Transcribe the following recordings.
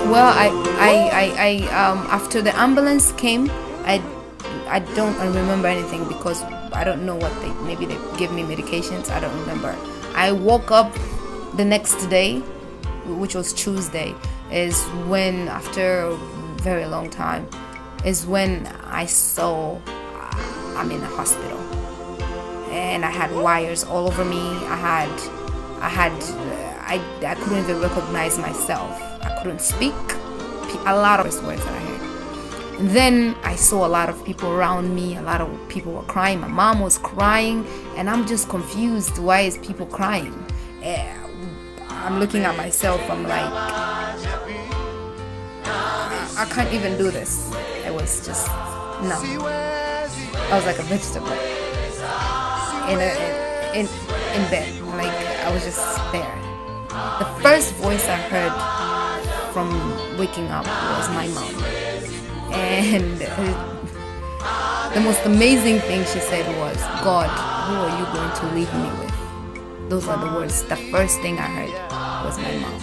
Well, after the ambulance came, I don't remember anything because I don't know what maybe they give me medications. I don't remember. I woke up the next day, which was Tuesday, is when, after a very long time, is when I saw I'm in a hospital, and I had wires all over me. I couldn't even recognize myself. I couldn't speak. A lot of words that I heard. And then I saw a lot of people around me. A lot of people were crying. My mom was crying, and I'm just confused. Why is people crying? I'm looking at myself. I'm like, I can't even do this. I was just numb. I was like a vegetable in bed. Like, I was just there. The first voice I heard from waking up was my mom. And the most amazing thing she said was, God, who are you going to leave me with? Those are the words. The first thing I heard was my mom.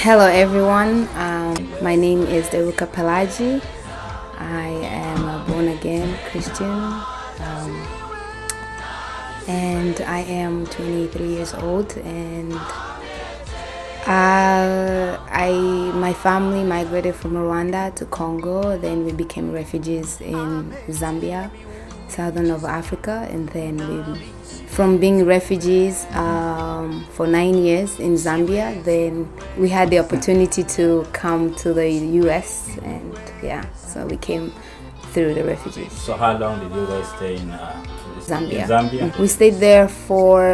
Hello everyone, my name is Deruka Pelagie. I am a born-again Christian, and I am 23 years old, and my family migrated from Rwanda to Congo. Then we became refugees in Zambia, southern of Africa, and then from being refugees for 9 years in Zambia, then we had the opportunity to come to the US, and so we came through the refugees. So how long did you guys stay in Zambia? In Zambia? We stayed there for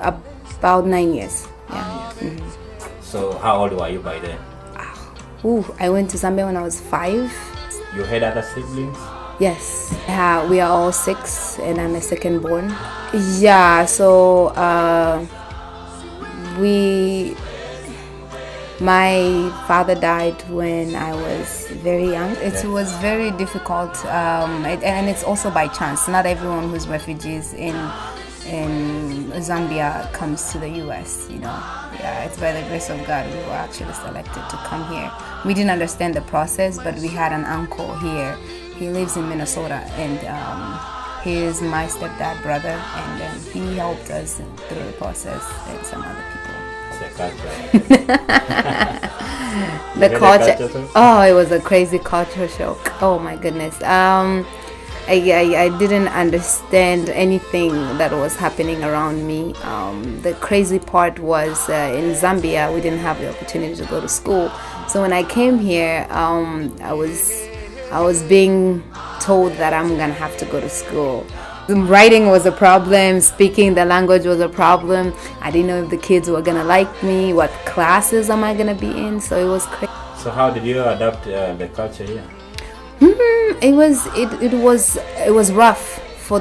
about 9 years. Yeah. Mm-hmm. So how old were you by then? I went to Zambia when I was 5. You had other siblings? Yes, we are all 6, and I'm a second born. Yeah, so my father died when I was very young. It was very difficult, and it's also by chance. Not everyone who's refugees in Zambia comes to the US, Yeah, it's by the grace of God we were actually selected to come here. We didn't understand the process, but we had an uncle here. He lives in Minnesota, and he is my stepdad brother, and then he helped us through the process, and some other people. The culture. Oh, it was a crazy culture shock. Oh my goodness. I didn't understand anything that was happening around me. The crazy part was in Zambia we didn't have the opportunity to go to school. So when I came here, I was being told that I'm gonna have to go to school. Writing was a problem, speaking the language was a problem. I didn't know if the kids were gonna like me, what classes am I gonna be in, so it was crazy. So how did you adapt the culture here? It was rough for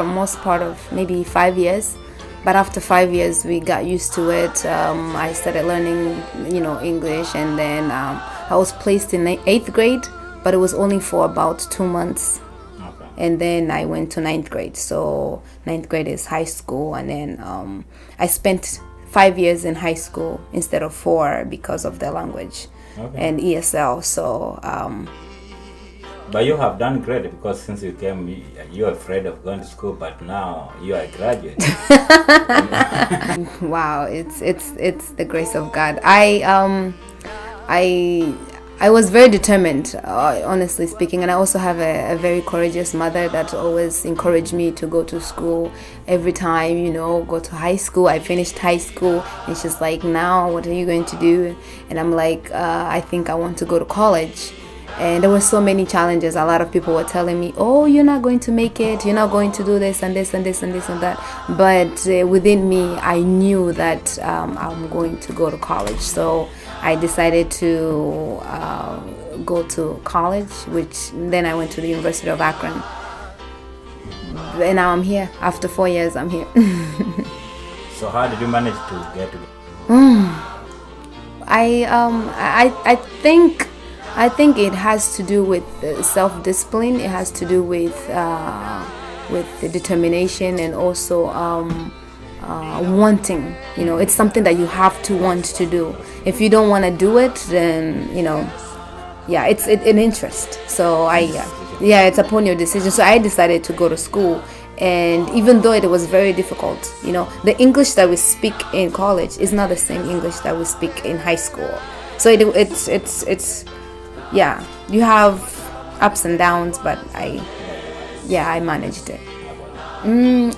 most part of maybe 5 years, but after 5 years we got used to it. I started learning, English, and then I was placed in 8th grade, but it was only for about 2 months. Okay. And then I went to 9th grade. So 9th grade is high school, and then I spent 5 years in high school instead of 4 because of the language and ESL. So. But you have done great, because since you came, you were afraid of going to school, but now you are a graduate. Wow, it's the grace of God. I was very determined, honestly speaking, and I also have a very courageous mother that always encouraged me to go to school every time, go to high school. I finished high school, and she's like, now what are you going to do? And I'm like, I think I want to go to college. And there were so many challenges. A lot of people were telling me, oh, you're not going to make it, you're not going to do this and this and this and this and that. But within me, I knew that I'm going to go to college. So I decided to go to college, which then I went to the University of Akron. And now I'm here. After 4 years, I'm here. So how did you manage to get to I think it has to do with self-discipline. It has to do with the determination and also wanting. It's something that you have to want to do. If you don't want to do it, then it's an interest. So it's upon your decision. So I decided to go to school, and even though it was very difficult, the English that we speak in college is not the same English that we speak in high school. So it's you have ups and downs, but I managed it. When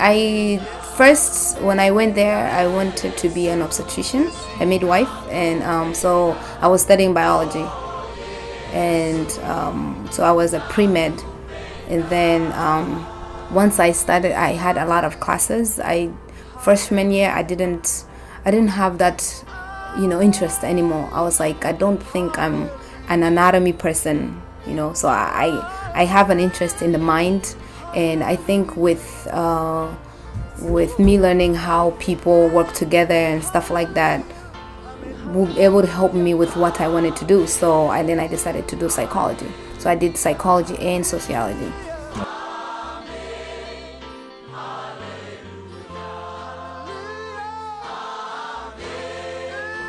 I went there, I wanted to be an obstetrician, a midwife, and so I was studying biology, and so I was a pre-med, and then once I started, I had a lot of classes. Freshman year, I didn't have that interest anymore. I was like, I don't think I'm an anatomy person, so I have an interest in the mind, and I think with me learning how people work together and stuff like that will be able to help me with what I wanted to do. So then I decided to do psychology. So I did psychology and sociology.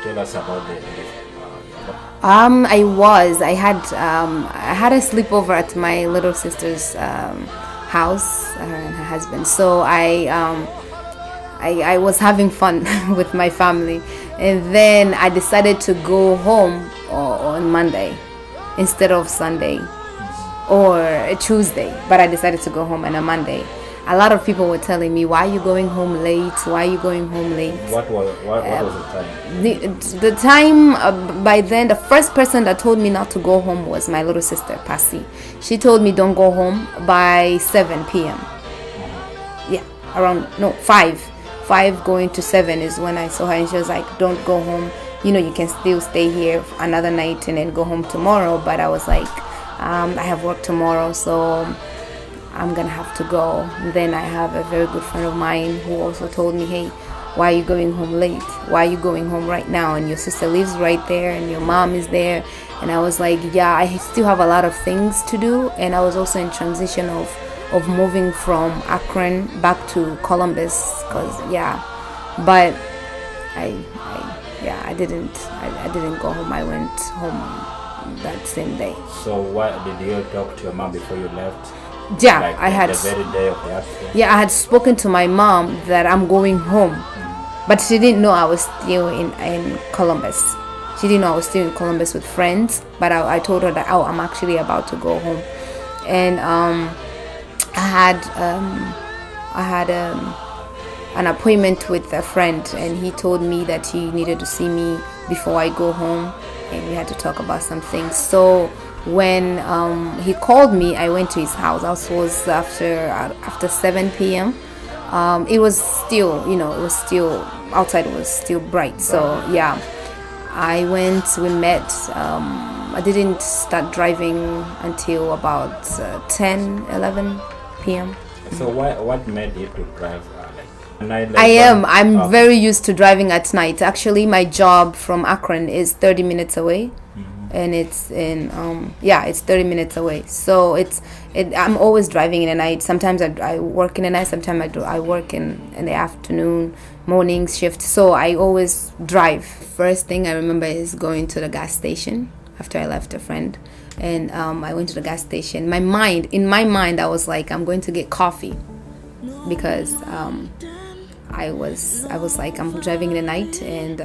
Tell us about the I had a sleepover at my little sister's house, her and her husband. So I was having fun with my family, and then I decided to go home on Monday instead of Sunday or Tuesday. But I decided to go home on a Monday. A lot of people were telling me, "Why are you going home late? Why are you going home late?" What was the time? The time by then, the first person that told me not to go home was my little sister, Pasi. She told me don't go home by 7 p.m. Yeah, around 5 going to 7 is when I saw her, and she was like, "Don't go home. You can still stay here another night and then go home tomorrow." But I was like, I have work tomorrow, so I'm gonna have to go. And then I have a very good friend of mine who also told me, "Hey, why are you going home late? Why are you going home right now? And your sister lives right there, and your mom is there." And I was like, yeah, I still have a lot of things to do. And I was also in transition of moving from Akron back to Columbus, but I didn't go home. I went home that same day. So what did you talk to your mom before you left? Yeah, like I had the very day of the accident. Yeah, I had spoken to my mom that I'm going home, but she didn't know I was still in Columbus. She didn't know I was still in Columbus with friends. But I told her that I'm actually about to go home, and I had an appointment with a friend, and he told me that he needed to see me before I go home, and we had to talk about some things. So when he called me, I went to his house. That was after 7 p.m. It was still, outside was still bright. So yeah, I went, we met. I didn't start driving until about 11 p.m. So what made you to drive I'm very used to driving at night. Actually, my job from Akron is 30 minutes away. And it's in it's 30 minutes away, so I'm always driving in the night. Sometimes I work in the night, sometimes I work in the afternoon, morning shift, so I always drive. First thing I remember is going to the gas station after I left a friend, and I went to the gas station. In my mind I was like, I'm going to get coffee, because I was like, I'm driving in the night, and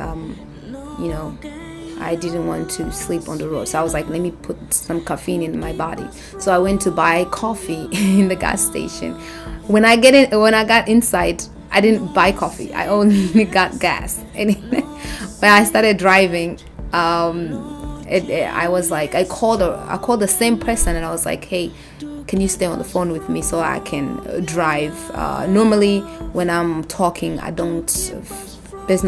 I didn't want to sleep on the road. So I was like, let me put some caffeine in my body. So I went to buy coffee in the gas station. When I got inside, I didn't buy coffee. I only got gas. And when I started driving, I was like, I called the same person, and I was like, hey, can you stay on the phone with me so I can drive? Normally when I'm talking, there's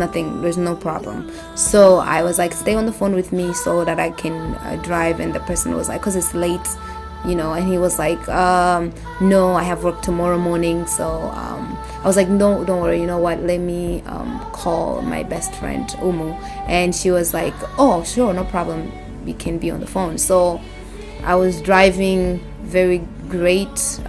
no problem. So I was like, stay on the phone with me so that I can drive. And the person was like, because it's late, and he was like, no, I have work tomorrow morning. So I was like, no, don't worry, you know what, let me call my best friend Umu. And she was like, oh sure, no problem, we can be on the phone. So I was driving very great.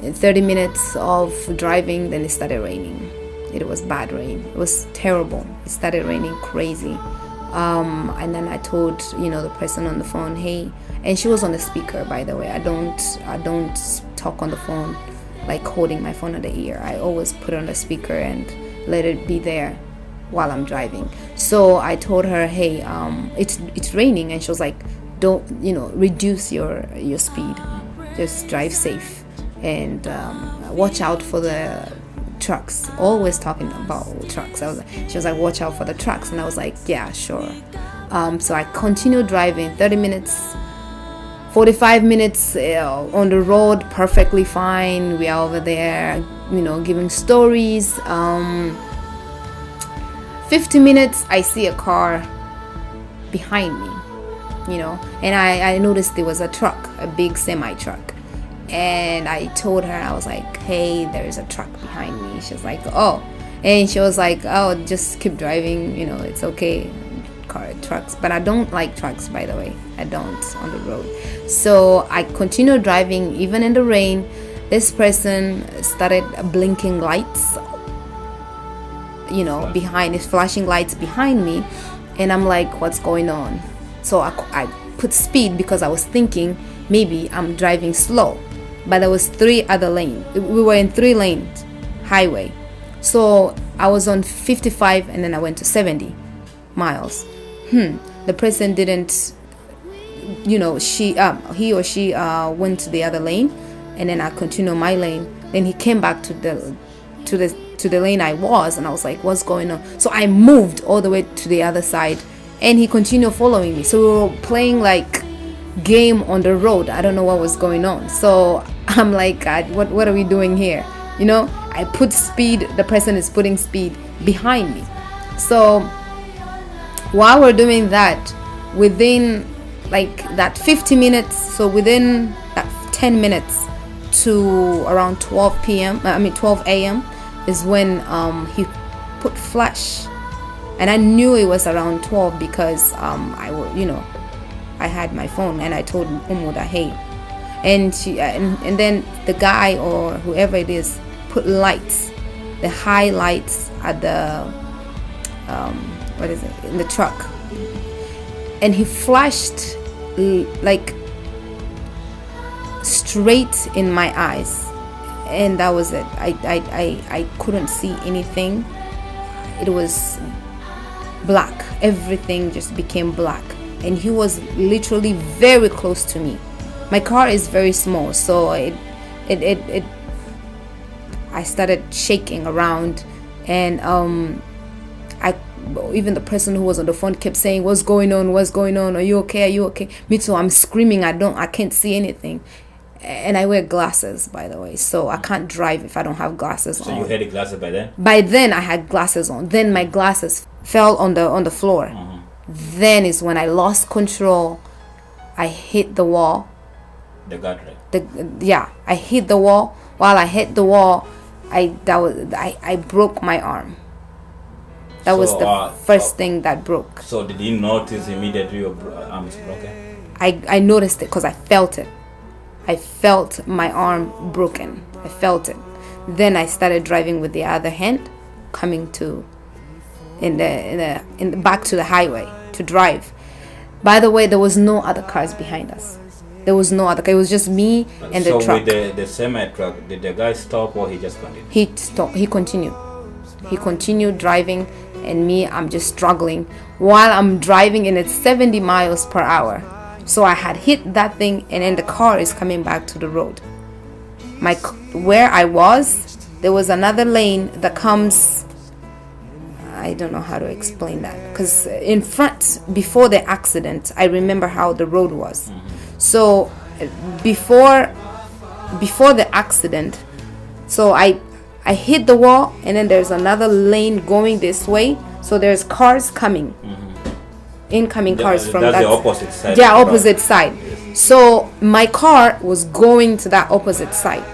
In 30 minutes of driving, then it started raining. It was bad rain. It was terrible. It started raining crazy. And then I told, the person on the phone, hey, and she was on the speaker, by the way. I don't talk on the phone like holding my phone on the ear. I always put it on the speaker and let it be there while I'm driving. So I told her, hey, it's raining, and she was like, don't, reduce your speed. Just drive safe and watch out for the trucks. Always talking about trucks. She was like, watch out for the trucks, and I was like, yeah, sure. So I continued driving. 30 minutes, 45 minutes on the road, perfectly fine. We are over there, giving stories. 50 minutes, I see a car behind me, and I noticed there was a truck, a big semi truck. And I told her, I was like, hey, there's a truck behind me. She was like, oh. And she was like, oh, just keep driving, it's okay. Trucks. But I don't like trucks, by the way. I don't on the road. So I continued driving even in the rain. This person started blinking lights, behind his flashing lights behind me. And I'm like, what's going on? So I put speed because I was thinking maybe I'm driving slow. But there was 3 other lanes. We were in 3 lanes highway. So I was on 55 and then I went to 70 miles. The person didn't, he or she went to the other lane, and then I continued my lane. Then he came back to the lane I was, and I was like, what's going on? So I moved all the way to the other side, and he continued following me. So we were playing like game on the road. I don't know what was going on. So I'm like, God, what are we doing here? I put speed. The person is putting speed behind me. So while we're doing that, within like that 50 minutes, so within that 10 minutes to around 12 a.m. is when he put flash, and I knew it was around 12 because I had my phone, and I told Umu that, hey, and she and then the guy or whoever it is put lights, the high lights at the in the truck, and he flashed like straight in my eyes, and that was it. I couldn't see anything. It was black. Everything just became black, and he was literally very close to me. My car is very small, so I started shaking around, and even the person who was on the phone kept saying, what's going on, are you okay? Me too. I'm screaming. I can't see anything, and I wear glasses, by the way, so I can't drive if I don't have glasses on. So you had the glasses by then? By then I had glasses on. Then my glasses fell on the floor. Then is when I lost control. I hit the wall. The guardrail. I hit the wall. While I hit the wall, I broke my arm. That was the first thing that broke. So did you notice immediately your arm is broken? I noticed it because I felt it. I felt my arm broken. I felt it. Then I started driving with the other hand, coming to in the back to the highway to drive. By the way, there was no other cars behind us. There was no other car. It was just me and the truck. So with the semi truck, did the guy stop or he just continued? He stopped. He continued. He continued driving, and me, I'm just struggling while I'm driving, and it's 70 miles per hour. So I had hit that thing, and then the car is coming back to the road. Where I was, there was another lane that comes. I don't know how to explain that, because in front, before the accident, I remember how the road was. So before the accident, so I hit the wall, and then there's another lane going this way. So there's cars coming, incoming cars from the opposite side. Yeah, opposite side. Yes. So my car was going to that opposite side.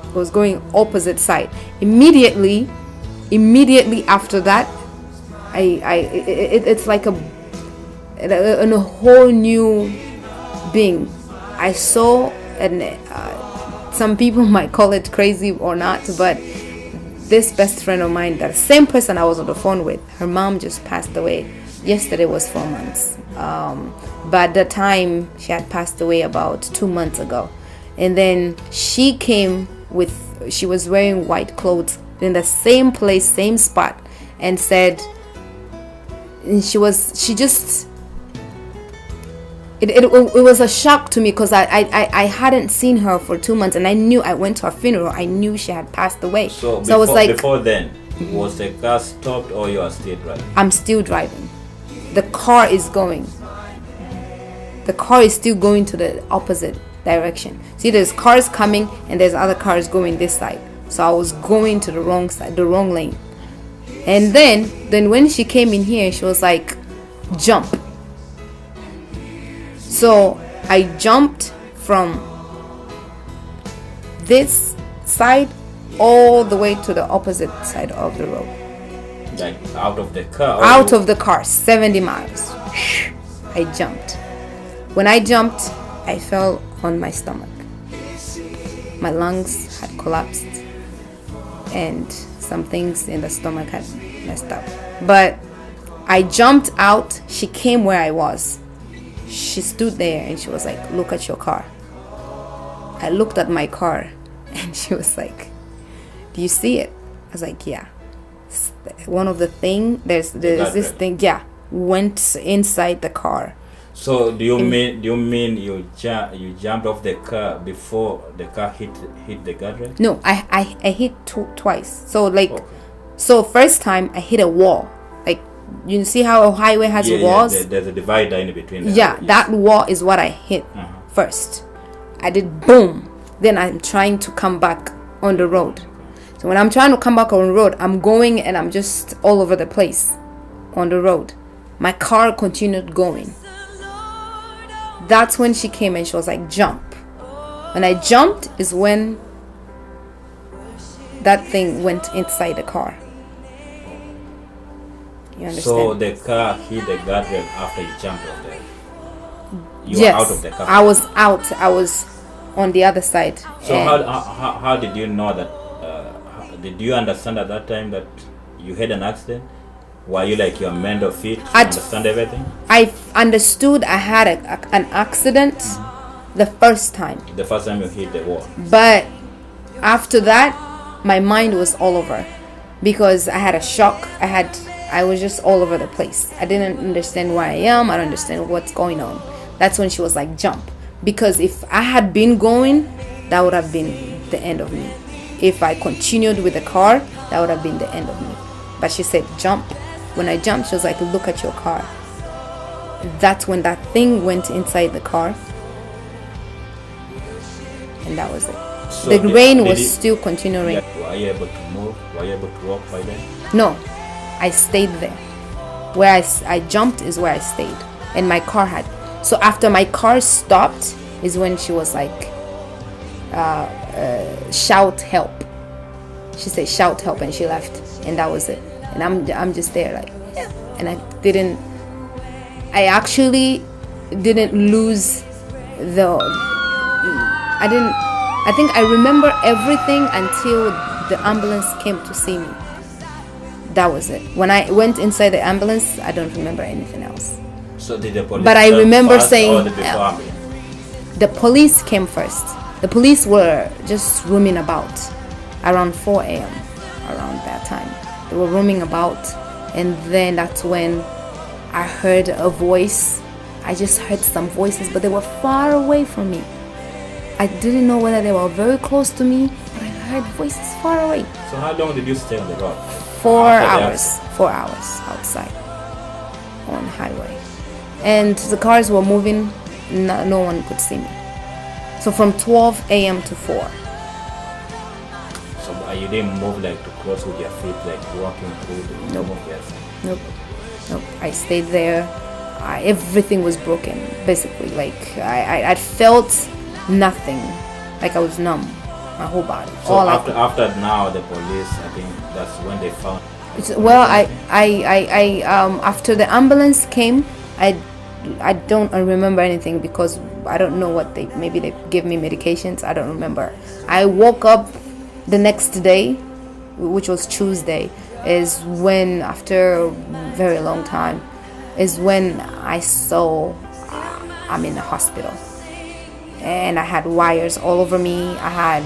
It was going opposite side. Immediately after that, it's like a whole new being. I saw and some people might call it crazy or not, but this best friend of mine, that same person I was on the phone with, her mom just passed away. Yesterday was 4 months. But at the time, she had passed away about 2 months ago. And then she came she was wearing white clothes in the same place, same spot, and said, it was a shock to me because I hadn't seen her for 2 months, and I went to her funeral. I knew she had passed away. So I was like, before then, was the car stopped or you are still driving? I'm still driving. The car is going. The car is still going to the opposite direction. See, there's cars coming and there's other cars going this side. So I was going to the wrong side, the wrong lane. And then when she came in here, she was like, jump. So I jumped from this side all the way to the opposite side of the road. Like out of the car? Out of the car, 70 miles. I jumped. When I jumped, I fell on my stomach. My lungs had collapsed and some things in the stomach had messed up. But I jumped out. She came where I was. She stood there and she was like, look at your car. I looked at my car and she was like, do you see it? I was like, yeah. One of the thing, there's this thing, yeah, went inside the car. So do you mean you jumped off the car before the car hit the guardrail? No, I hit twice. So so first time I hit a wall. Like, you see how a highway has walls? Yeah, there's a divider in between. That wall is what I hit first. I did boom. Then I'm trying to come back on the road. So when I'm trying to come back on the road, I'm going and I'm just all over the place on the road. My car continued going. That's when she came and she was like, jump. When I jumped is when that thing went inside the car. You understand? So the car hit the guardrail after you jumped off there. You Yes, were out of the car. I was out. I was on the other side. So how did you know that? Did you understand at that time that you had an accident? Were you like your mind of it to understand everything? I understood I had an accident the first time. The first time you hit the wall. But after that, my mind was all over because I had a shock. I was just all over the place. I didn't understand where I am. I don't understand what's going on. That's when she was like, jump. Because if I had been going, that would have been the end of me. If I continued with the car, that would have been the end of me. But she said, jump. When I jumped, she was like, look at your car. That's when that thing went inside the car. And that was it. So the rain was still continuing. Were you able to move? Were you able to walk by then? No, I stayed there. Where I jumped is where I stayed. And my car had. So after my car stopped is when she was like, shout help. She said shout help and she left. And that was it. And I'm just there like, yeah. And I actually didn't lose I think I remember everything until the ambulance came to see me. That was it. When I went inside the ambulance, I don't remember anything else. So did the police? But I remember saying the police came first. The police were just roaming about around 4 a.m. around that time. They were roaming about, and then that's when I heard a voice. I just heard some voices, but they were far away from me. I didn't know whether they were very close to me, but I heard voices far away. So how long did you stay on the road? 4 hours. 4 hours outside on the highway. And the cars were moving, no one could see me. So from 12 a.m. to 4. So you didn't move like to cross with your feet, like walking through the Nope. I stayed there. Everything was broken, basically. Like I felt nothing. Like I was numb, my whole body. So after now, the police, I think that's when they found. Well, I after the ambulance came, I don't remember anything because I don't know what maybe they give me medications. I don't remember. I woke up the next day, which was Tuesday, is when, after a very long time, is when I saw I'm in the hospital, and I had wires all over me. I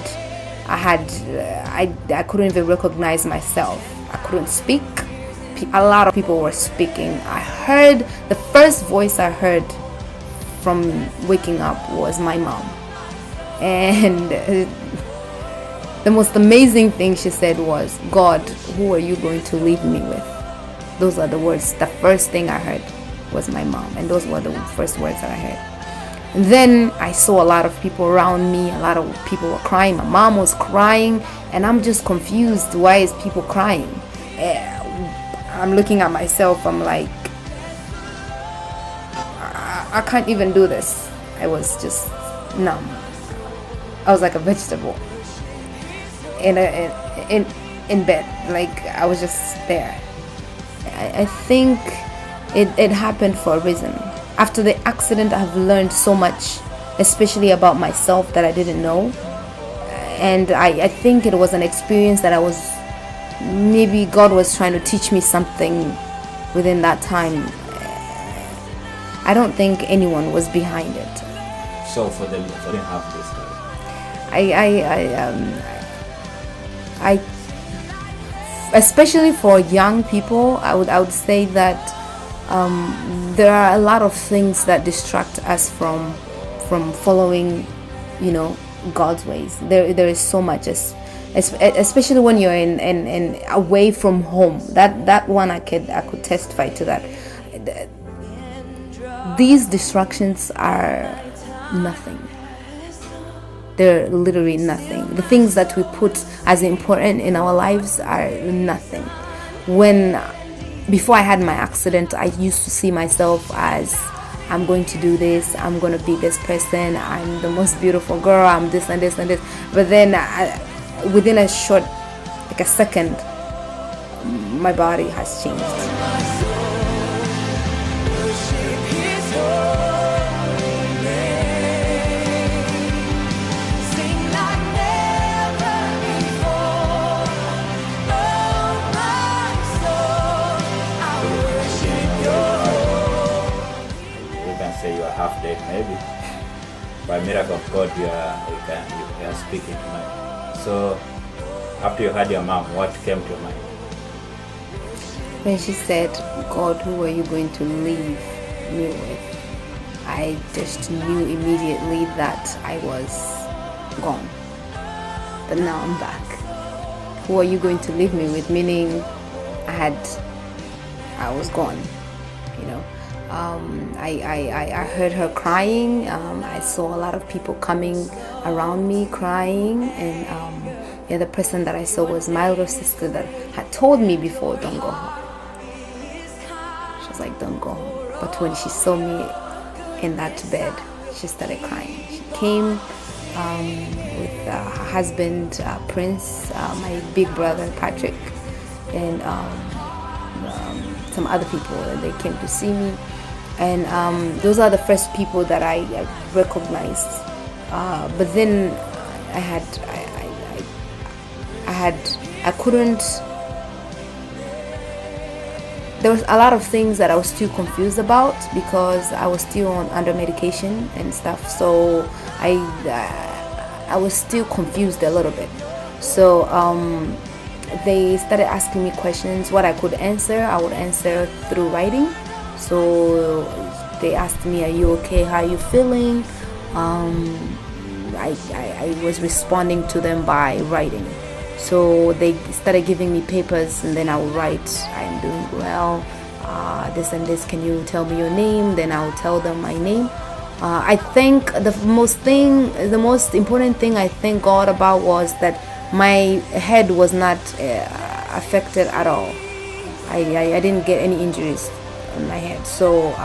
couldn't even recognize myself. I couldn't speak. A lot of people were speaking. I heard the first voice I heard from waking up was my mom, and the most amazing thing she said was, "God, who are you going to leave me with?" Those are the words. The first thing I heard was my mom, and those were the first words that I heard. And then I saw a lot of people around me. A lot of people were crying. My mom was crying, and I'm just confused. Why is people crying? I'm looking at myself. I'm like, I can't even do this. I was just numb. I was like a vegetable in bed. Like, I was just there. I think it happened for a reason. After the accident, I've learned so much, especially about myself, that I didn't know. And I think it was an experience that maybe God was trying to teach me something within that time. I don't think anyone was behind it. So for half this time, I especially for young people, I would say that there are a lot of things that distract us from following, God's ways. There is so much, especially when you're in away from home. That one I could testify to that. These distractions are nothing. They're literally nothing. The things that we put as important in our lives are nothing. Before I had my accident, I used to see myself as, I'm going to do this, I'm going to be this person, I'm the most beautiful girl, I'm this and this and this. But then within a short, like a second, my body has changed. Say you are half dead, maybe by miracle of God you are speaking tonight. So after you had your mom, what came to your mind? When she said, "God, who are you going to leave me with?" I just knew immediately that I was gone. But now I'm back. Who are you going to leave me with? Meaning I was gone, I heard her crying. I saw a lot of people coming around me crying, and the other person that I saw was my little sister that had told me before, "Don't go home." She was like, "Don't go home." But when she saw me in that bed, she started crying. She came with her husband, Prince, my big brother, Patrick, and some other people. They came to see me. And those are the first people that I recognized. But then there was a lot of things that I was still confused about because I was still under medication and stuff. So I was still confused a little bit. So they started asking me questions. What I could answer, I would answer through writing. So they asked me, "Are you okay? How are you feeling?" I was responding to them by writing. So they started giving me papers, and then I would write, "I am doing well, this and this, can you tell me your name?" Then I would tell them my name. I think the most important thing I thank God about was that my head was not affected at all. I didn't get any injuries on my head, so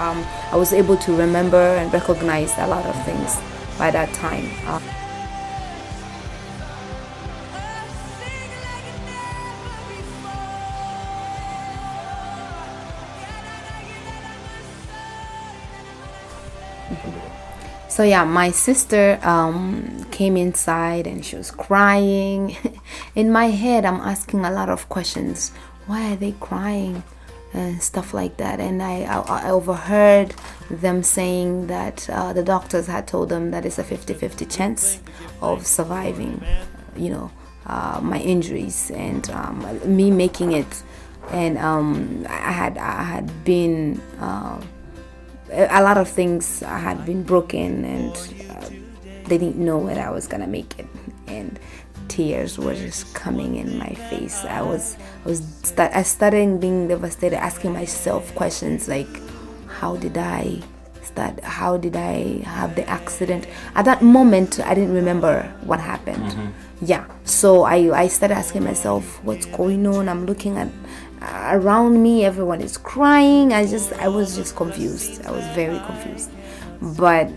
I was able to remember and recognize a lot of things by that time. So yeah, my sister came inside and she was crying. In my head, I'm asking a lot of questions. Why are they crying? And stuff like that. And I overheard them saying that the doctors had told them that it's a 50-50 chance of surviving, my injuries, and me making it. And I had been a lot of things had been broken, and they didn't know whether I was gonna make it, and tears were just coming in my face. I started being devastated, asking myself questions like, how did I have the accident? At that moment, I didn't remember what happened. Yeah, so I started asking myself, what's going on? I'm looking at around me, everyone is crying. I was just confused. I was very confused, but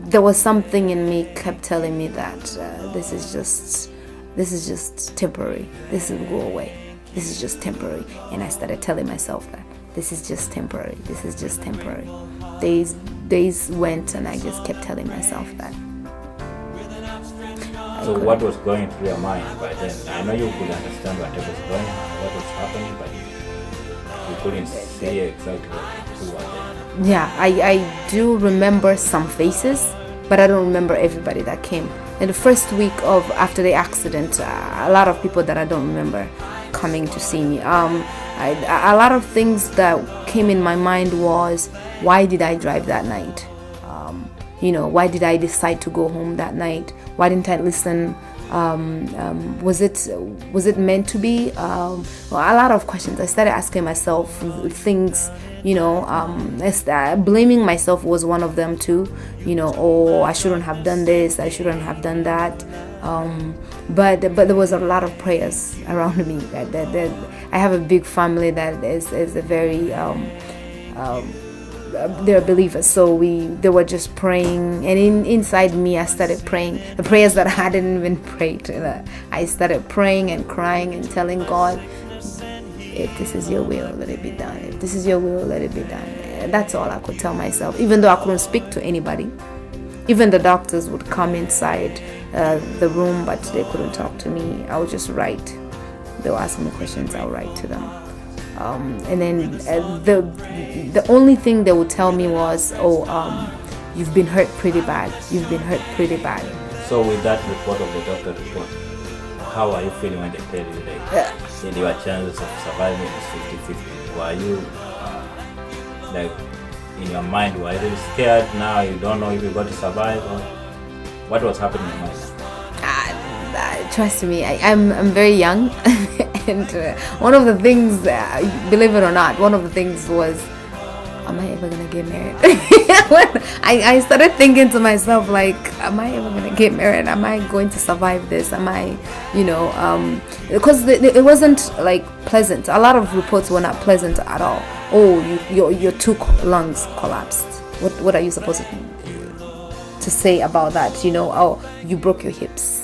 there was something in me kept telling me that this is just temporary. This will go away. This is just temporary. And I started telling myself that this is just temporary. This is just temporary. Days went, and I just kept telling myself that. So what was going through your mind by then? I know you could understand what was happening, but you couldn't see exactly who was there. Yeah, I do remember some faces, but I don't remember everybody that came. In the first week after the accident, a lot of people that I don't remember coming to see me. A lot of things that came in my mind was, why did I drive that night? Why did I decide to go home that night? Why didn't I listen? Was it meant to be? A lot of questions. I started asking myself things. Blaming myself was one of them too. I shouldn't have done this. I shouldn't have done that. But there was a lot of prayers around me. That I have a big family that is a very they're believers, so they were just praying, and inside me I started praying the prayers that I hadn't even prayed. I started praying and crying and telling God, if this is your will, let it be done. If this is your will, let it be done. That's all I could tell myself, even though I couldn't speak to anybody. Even the doctors would come inside the room, but they couldn't talk to me. I would just write. They would ask me questions, I'll write to them. And then the only thing they would tell me was, you've been hurt pretty bad. You've been hurt pretty bad. So with that report of the doctor report, how are you feeling when they tell you that your chances of surviving is 50-50? Were you in your mind, were you really scared? Now you don't know if you're going to survive, or what was happening in your mind? Trust me, I'm very young. And one of the things, believe it or not, one of the things was, am I ever gonna get married? I started thinking to myself, like, am I ever gonna get married? Am I going to survive this? Am I, because it wasn't like pleasant. A lot of reports were not pleasant at all. Your two lungs collapsed. What are you supposed to say about that? You broke your hips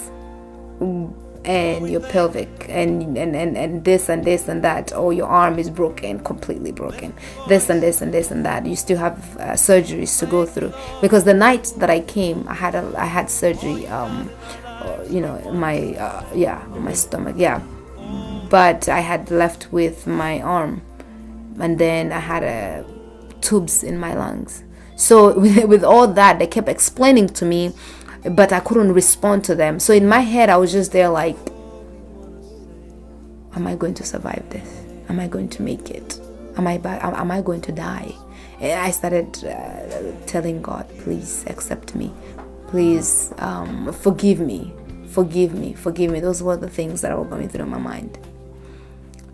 and your pelvic and this and this and that. Your arm is broken, completely broken. This and this and this and that. You still have surgeries to go through, because the night that I came, I had surgery. My stomach. Yeah, but I had left with my arm, and then I had tubes in my lungs. So with all that, they kept explaining to me, but I couldn't respond to them. So in my head, I was just there like, am I going to survive this? Am I going to make it? Am I going to die? And I started telling God, please accept me. Please forgive me. Forgive me. Forgive me. Those were the things that were going through my mind.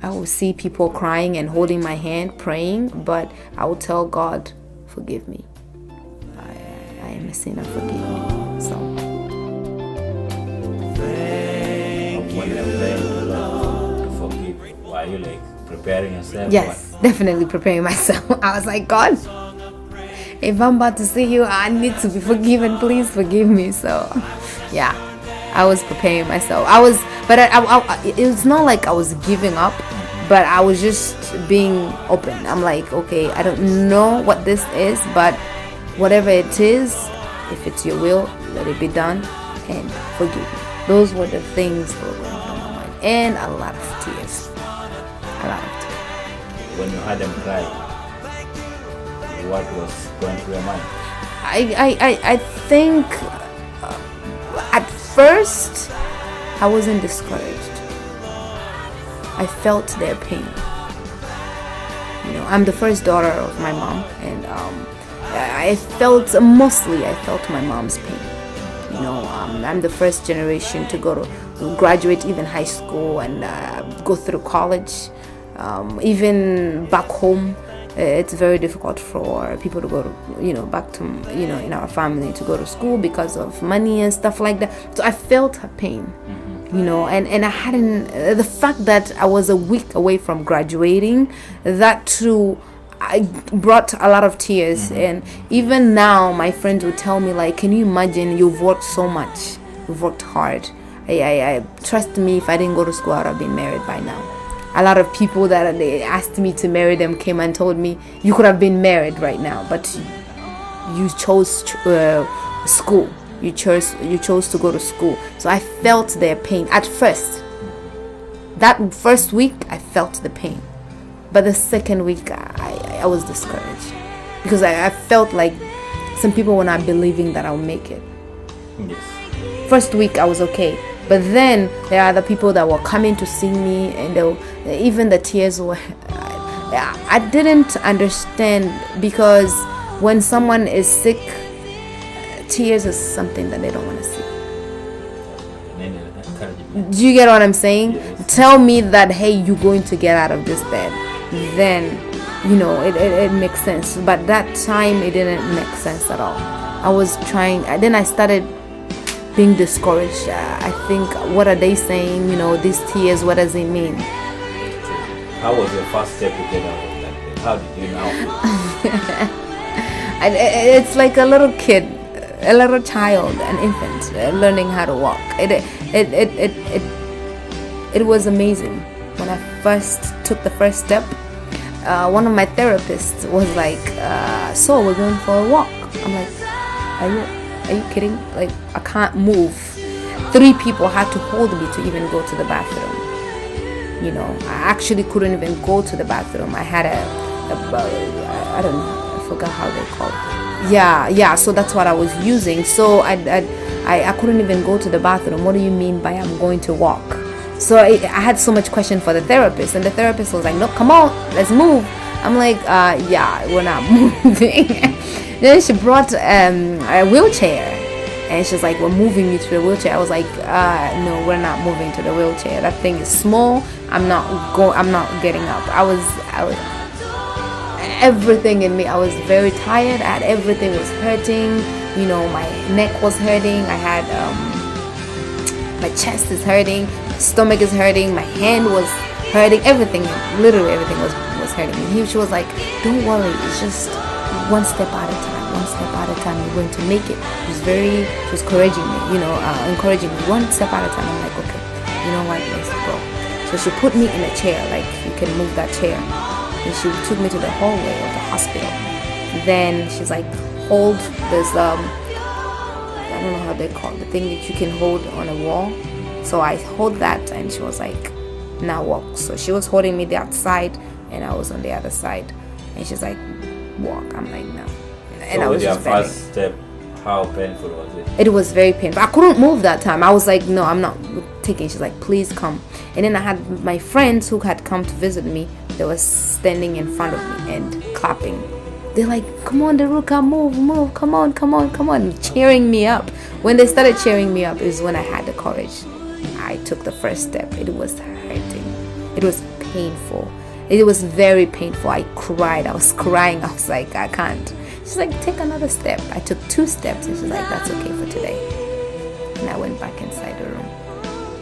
I would see people crying and holding my hand, praying, but I would tell God, forgive me. I am a sinner, forgive me. So when you're praying to forgive, were you preparing yourself? Yes, definitely preparing myself. I was like, God, if I'm about to see you, I need to be forgiven. Please forgive me. So yeah, I was preparing myself. But it was not like I was giving up, but I was just being open. I'm like, okay, I don't know what this is, but whatever it is, If it's your will, let it be done, and forgive me. Those were the things that were going through my mind, and a lot of tears. A lot of tears. When you had them cry, what was going through your mind? I think at first I wasn't discouraged. I felt their pain. I'm the first daughter of my mom, and I felt my mom's pain. I'm the first generation to graduate even high school and go through college. Even back home, it's very difficult for people to go to, back to, in our family to go to school because of money and stuff like that. So I felt her pain, and I hadn't, the fact that I was a week away from graduating, that too, I brought a lot of tears. And even now my friends would tell me, like, can you imagine, you've worked so much, you've worked hard. I trust me, if I didn't go to school, I would have been married by now. A lot of people that they asked me to marry them came and told me, you could have been married right now, but you chose school. You chose to go to school. So I felt their pain at first. That first week, I felt the pain. But the second week, I was discouraged. Because I felt like some people were not believing that I'll make it. Yes. First week, I was okay. But then there are other people that were coming to see me, and even the tears were... I didn't understand, because when someone is sick, tears is something that they don't want to see. Do you get what I'm saying? Yes. Tell me that, hey, you're going to get out of this bed. Then, it makes sense. But that time, it didn't make sense at all. I was trying... Then I started being discouraged. I think, what are they saying? These tears, what does it mean? How was your first step to get out of that bed? How did you now feel? It's like a little kid, a little child, an infant learning how to walk. It was amazing. When I first took the first step, one of my therapists was like, so we're going for a walk. I'm like, are you kidding? Like, I can't move. 3 people had to hold me to even go to the bathroom. I actually couldn't even go to the bathroom. I had I don't know, I forgot how they call it. Yeah, so that's what I was using. So I couldn't even go to the bathroom. What do you mean by I'm going to walk? So I had so much question for the therapist, and the therapist was like, no, come on, let's move. I'm like, yeah, we're not moving. Then she brought a wheelchair, and she's like, we're moving you to the wheelchair. I was like, no, we're not moving to the wheelchair. That thing is small. I'm not getting up. I was everything in me. I was very tired. Everything was hurting. My neck was hurting. I had my chest is hurting. My stomach is hurting. My hand was hurting. Everything, literally everything was hurting me. She was like, don't worry. It's just one step at a time. One step at a time. You're going to make it. She was encouraging me. Encouraging me one step at a time. I'm like, okay, you know what? Let's go. So she put me in a chair, like you can move that chair. And she took me to the hallway of the hospital. Then she's like, hold this, I don't know how they call it, the thing that you can hold on a wall. So I hold that, and she was like, now walk. So she was holding me that side, and I was on the other side. And she's like, walk. I'm like, no. And so I was your just bending. first step, how painful was it? It was very painful. I couldn't move that time. I was like, no, I'm not taking. She's like, please come. And then I had my friends who had come to visit me. They were standing in front of me and clapping. They're like, come on, Deruka, move, come on, cheering me up. When they started cheering me up is when I had the courage. I took the first step. It was hurting. It was painful. It was very painful. I cried. I was crying. I was like, I can't. She's like, take another step. I took 2 steps, and she's like, that's okay for today. And I went back inside the room.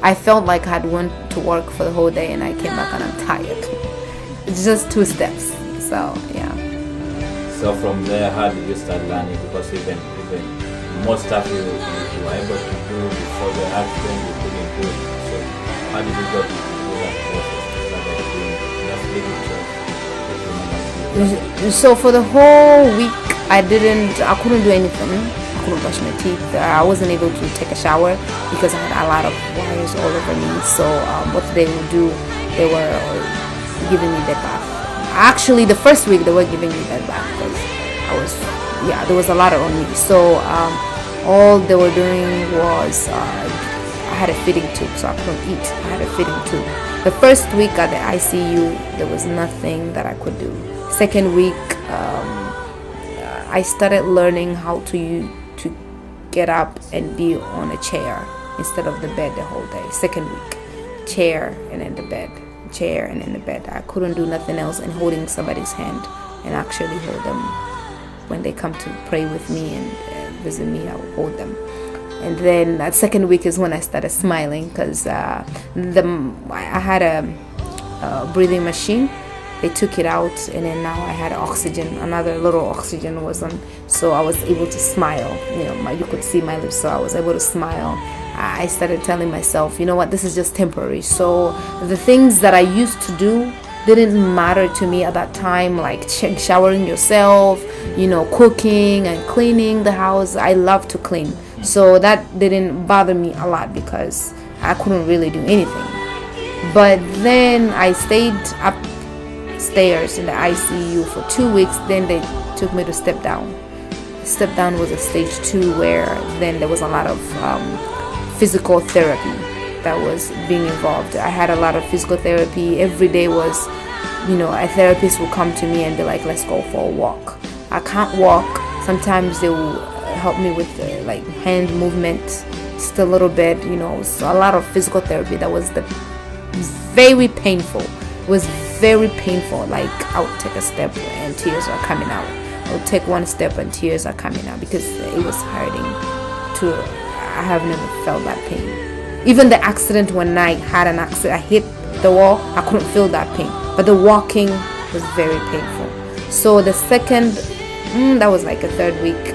I felt like I had went to work for the whole day, and I came back and I'm tired. It's just 2 steps. So, yeah. So from there, how did you start learning? Because even more stuff you were able to do before the accident, you couldn't do it. So how did you go to do that process? So for the whole week, I couldn't do anything. I couldn't brush my teeth. I wasn't able to take a shower because I had a lot of wires all over me. So what they would do, they were giving me bed bath. Actually, the first week they were giving me bed bath because there was a lot on me. So all they were doing was I had a feeding tube, so I couldn't eat. I had a feeding tube. The first week at the ICU, there was nothing that I could do. Second week, I started learning how to get up and be on a chair instead of the bed the whole day. Second week, chair and then the bed, chair and then the bed. I couldn't do nothing else and holding somebody's hand and actually hold them. When they come to pray with me and visit me, I will hold them. And then that second week is when I started smiling because I had a breathing machine. They took it out, and then now I had oxygen. Another little oxygen was on, so I was able to smile. You could see my lips, so I was able to smile. I started telling myself, you know what, this is just temporary. So the things that I used to do didn't matter to me at that time, like showering yourself, cooking and cleaning the house. I love to clean. So that didn't bother me a lot because I couldn't really do anything. But then I stayed upstairs in the ICU for 2 weeks. Then they took me to step down. Step down was a stage 2 where then there was a lot of physical therapy that was being involved. I had a lot of physical therapy. Every day was, a therapist will come to me and be like, let's go for a walk. I can't walk. Sometimes they will help me with hand movement just a little bit, so a lot of physical therapy that was very painful. It was very painful. Like I would take a step and tears are coming out. I would take one step and tears are coming out because it was hurting. I have never felt that pain. Even the accident, when I had an accident, I hit the wall, I couldn't feel that pain. But the walking was very painful. So the second, that was like a third week,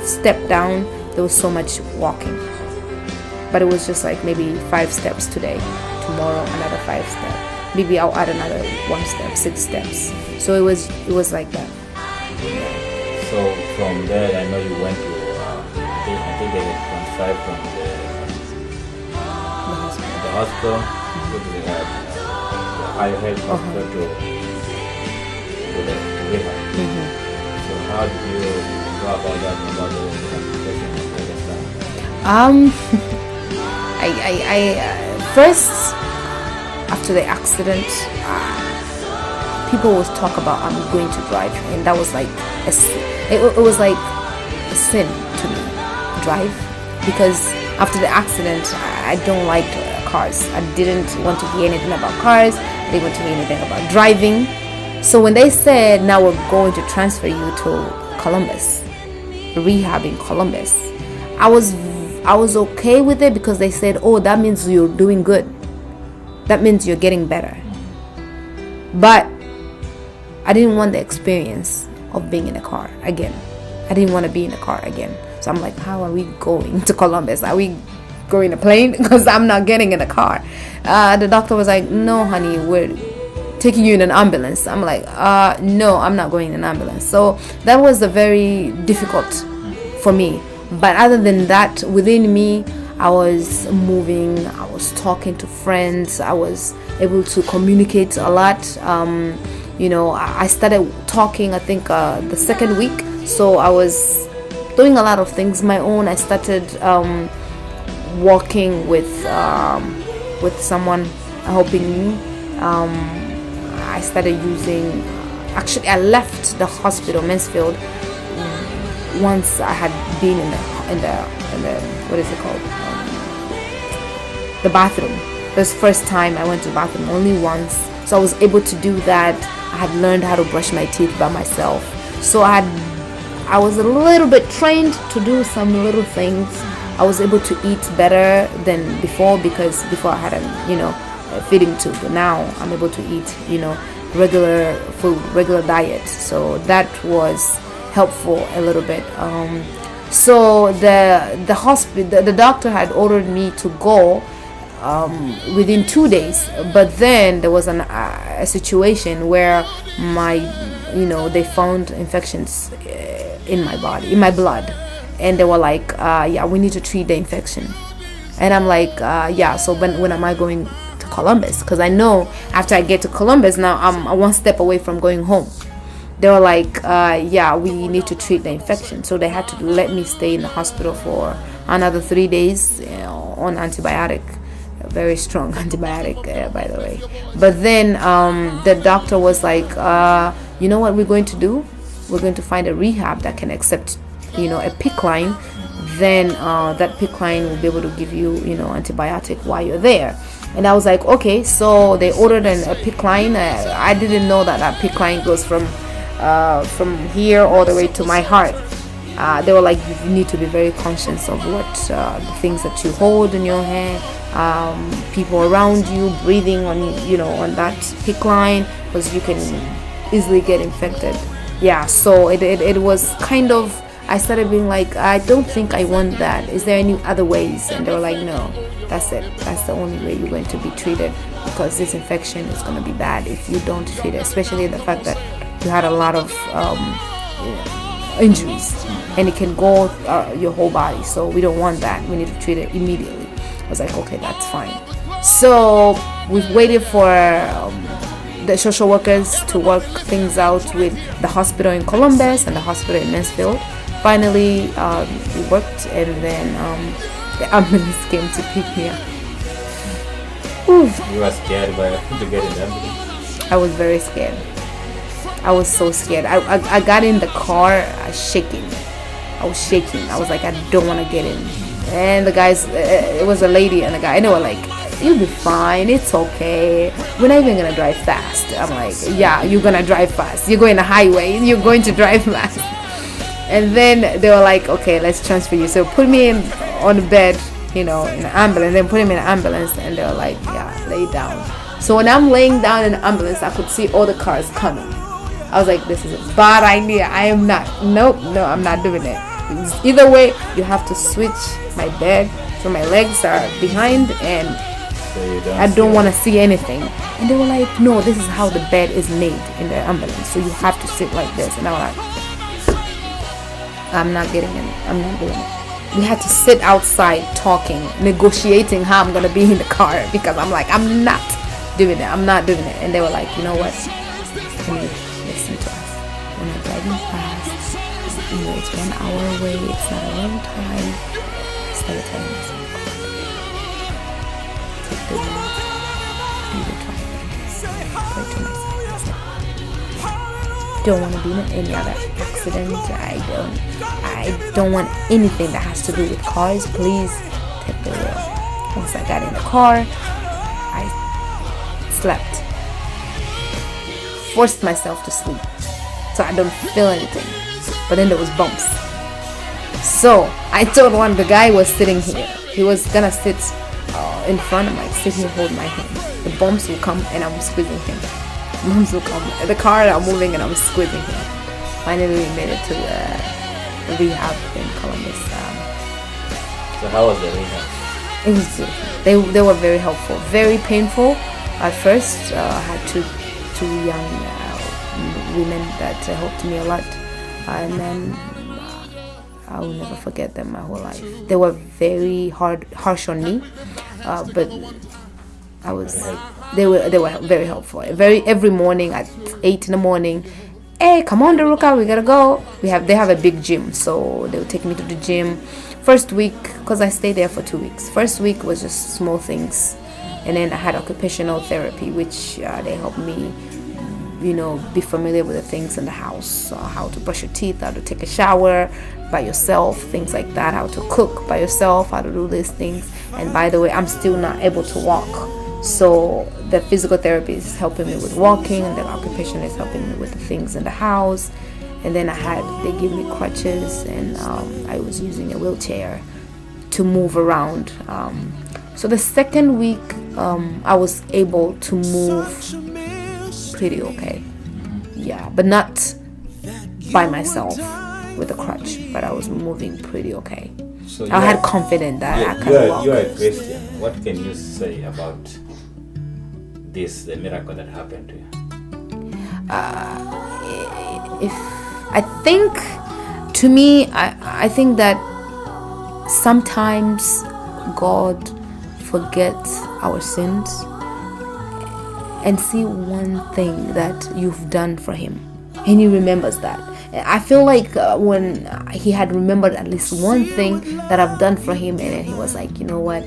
step down, there was so much walking. But it was just like maybe 5 steps today, tomorrow another 5 steps. Maybe I'll add another 1 step, 6 steps. So it was like that. Yeah. So from there, I know you went to, I think they transferred from the hospital to the higher head hospital to the rehab. So how did you go about that, about the transportation and I first, after the accident, people would talk about I'm going to drive, and that was like it was like a sin to me, drive, because after the accident I don't like cars. I didn't want to hear anything about cars. I didn't want to hear anything about driving. So when they said now we're going to transfer you to Columbus, rehab in Columbus, I was okay with it because they said, oh, that means you're doing good. That means you're getting better. But I didn't want the experience of being in a car again. I didn't want to be in a car again. So I'm like, how are we going to Columbus? Are we going a plane? Because I'm not getting in a car. The doctor was like, no, honey, we're taking you in an ambulance. I'm like, no, I'm not going in an ambulance. So that was very difficult for me. But other than that, within me, I was moving, I was talking to friends, I was able to communicate a lot. I started talking, I think, the second week. So I was doing a lot of things my own. I started working with someone helping me. I started using, actually I left the hospital, Mansfield, once I had been in the what is it called, the bathroom. This first time I went to the bathroom only once, so I was able to do that. I had learned how to brush my teeth by myself, so I was a little bit trained to do some little things. I was able to eat better than before, because before I had a feeding tube, but now I'm able to eat regular food, regular diet, so that was helpful a little bit. So the hospital, the doctor had ordered me to go within 2 days, but then there was a situation where they found infections in my body, in my blood, and they were like, yeah, we need to treat the infection. And I'm like, yeah, so when am I going to Columbus? Because I know after I get to Columbus, now I'm one step away from going home. They were like, yeah, we need to treat the infection. So they had to let me stay in the hospital for another 3 days, on antibiotic, a very strong antibiotic, by the way. But then the doctor was like, you know what we're going to do? We're going to find a rehab that can accept, a PICC line. Then that PICC line will be able to give you, antibiotic while you're there. And I was like, okay. So they ordered a PICC line. I didn't know that PICC line goes from here all the way to my heart. They were like, you need to be very conscious of what the things that you hold in your hand, people around you breathing on on that PICC line, because you can easily get infected. Yeah, so it was kind of, I started being like, I don't think I want that. Is there any other ways? And they were like, no, that's it. That's the only way you're going to be treated, because this infection is going to be bad if you don't treat it, especially the fact that you had a lot of injuries, and it can go your whole body. So we don't want that. We need to treat it immediately. I was like, okay, that's fine. So we've waited for the social workers to work things out with the hospital in Columbus and the hospital in Mansfield. Finally, we worked, and then the ambulance came to pick me up. Oof. You were scared to get in the ambulance? I was very scared. I was so scared. I got in the car shaking. I was shaking. I was like, I don't want to get in. And the guys, it was a lady and a guy, and they were like, you'll be fine, it's okay, we're not even gonna drive fast. I'm like, yeah, you're gonna drive fast, you're going the highway, you're going to drive fast. And then they were like, okay, let's transfer you. So put me on the bed, in an ambulance, then put him in an ambulance, and they were like, yeah, lay down. So when I'm laying down in the ambulance, I could see all the cars coming. I was like, this is a bad idea. I'm not doing it. Either way, you have to switch my bed so my legs are behind, and So I don't want to see anything. And they were like, no, this is how the bed is made in the ambulance, so you have to sit like this. And I was like, I'm not getting in it. I'm not doing it. We had to sit outside talking, negotiating how I'm going to be in the car, because I'm like, I'm not doing it. I'm not doing it. And they were like, you know what? Can you listen to us? We're not driving fast. It's 1 hour away. It's not a long time. I started telling myself, take the wheel. Do the driving. Pray to myself. I don't want to be in any other accident. I don't want anything that has to do with cars. Please take the wheel. Once I got in the car, I slept. Forced myself to sleep so I don't feel anything. But then there was bumps. So I told one, the guy was sitting here. He was gonna sit in front of my, sit here, hold my hand. The bumps will come and I'm squeezing him. The bumps will come. The car are moving and I'm squeezing him. Finally we made it to the rehab in Columbus. So how was the rehab? It was beautiful. They were very helpful. Very painful at first. I had two young women that helped me a lot. And then I will never forget them my whole life. They were very harsh on me, but they were very helpful. Every morning at 8 in the morning, hey, come on, Deruka, we gotta go. They have a big gym, so they would take me to the gym. First week, because I stayed there for 2 weeks. First week was just small things, and then I had occupational therapy, which they helped me, be familiar with the things in the house, how to brush your teeth, how to take a shower by yourself, things like that, how to cook by yourself, how to do these things. And by the way, I'm still not able to walk, so the physical therapy is helping me with walking, and the occupation is helping me with the things in the house. And then they give me crutches, and I was using a wheelchair to move around. So the second week, I was able to move pretty okay. Yeah, but not by myself with a crutch, but I was moving pretty okay. So I had confidence that I could walk. You are a Christian. What can you say about this, the miracle that happened to you? I think that sometimes God forgets our sins and see one thing that you've done for him, and he remembers that. I feel like when he had remembered at least one thing that I've done for him, and then he was like, you know what,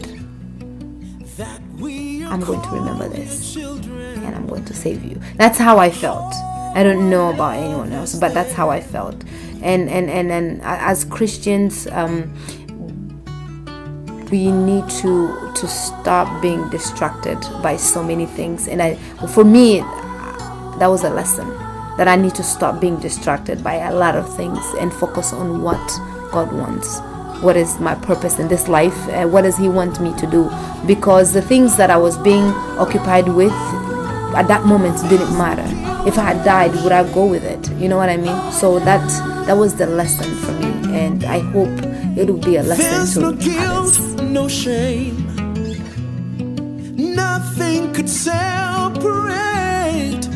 I'm going to remember this and I'm going to save you. That's how I felt. I don't know about anyone else, but that's how I felt. And as Christians, we need to stop being distracted by so many things. And for me, that was a lesson, that I need to stop being distracted by a lot of things and focus on what God wants. What is my purpose in this life? What does he want me to do? Because the things that I was being occupied with at that moment didn't matter. If I had died, would I go with it? You know what I mean? So that was the lesson for me, and I hope it will be a lesson to others. No shame, nothing could separate.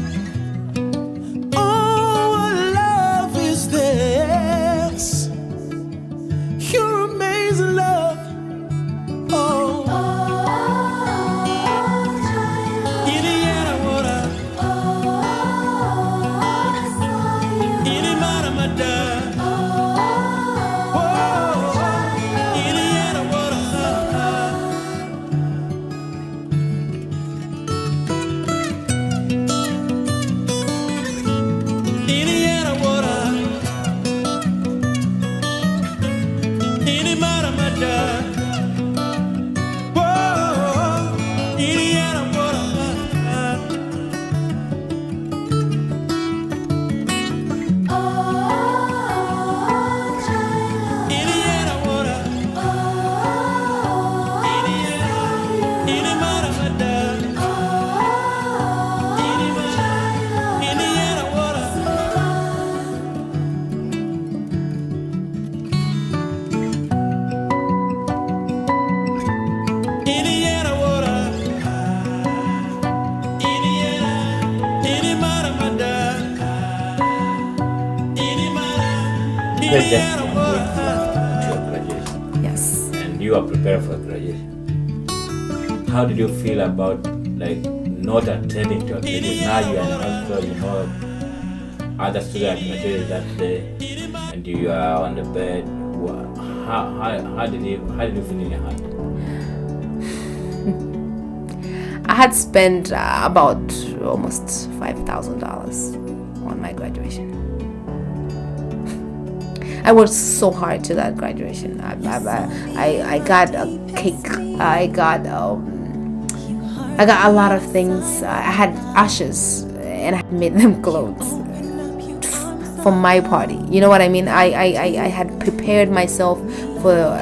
Oh, love is this, your amazing love. Oh, Indiana water, Indiana mada. Let's just to your graduation. Yes. And you are prepared for graduation. How did you feel about not attending to your graduation? Now you are in hospital, other students graduated that day, and you are on the bed. How did you feel in your heart? I had spent about almost $5,000 on my graduation. I worked so hard to that graduation. I got a cake. I got a lot of things. I had ashes, and I made them clothes for my party. You know what I mean? I had prepared myself for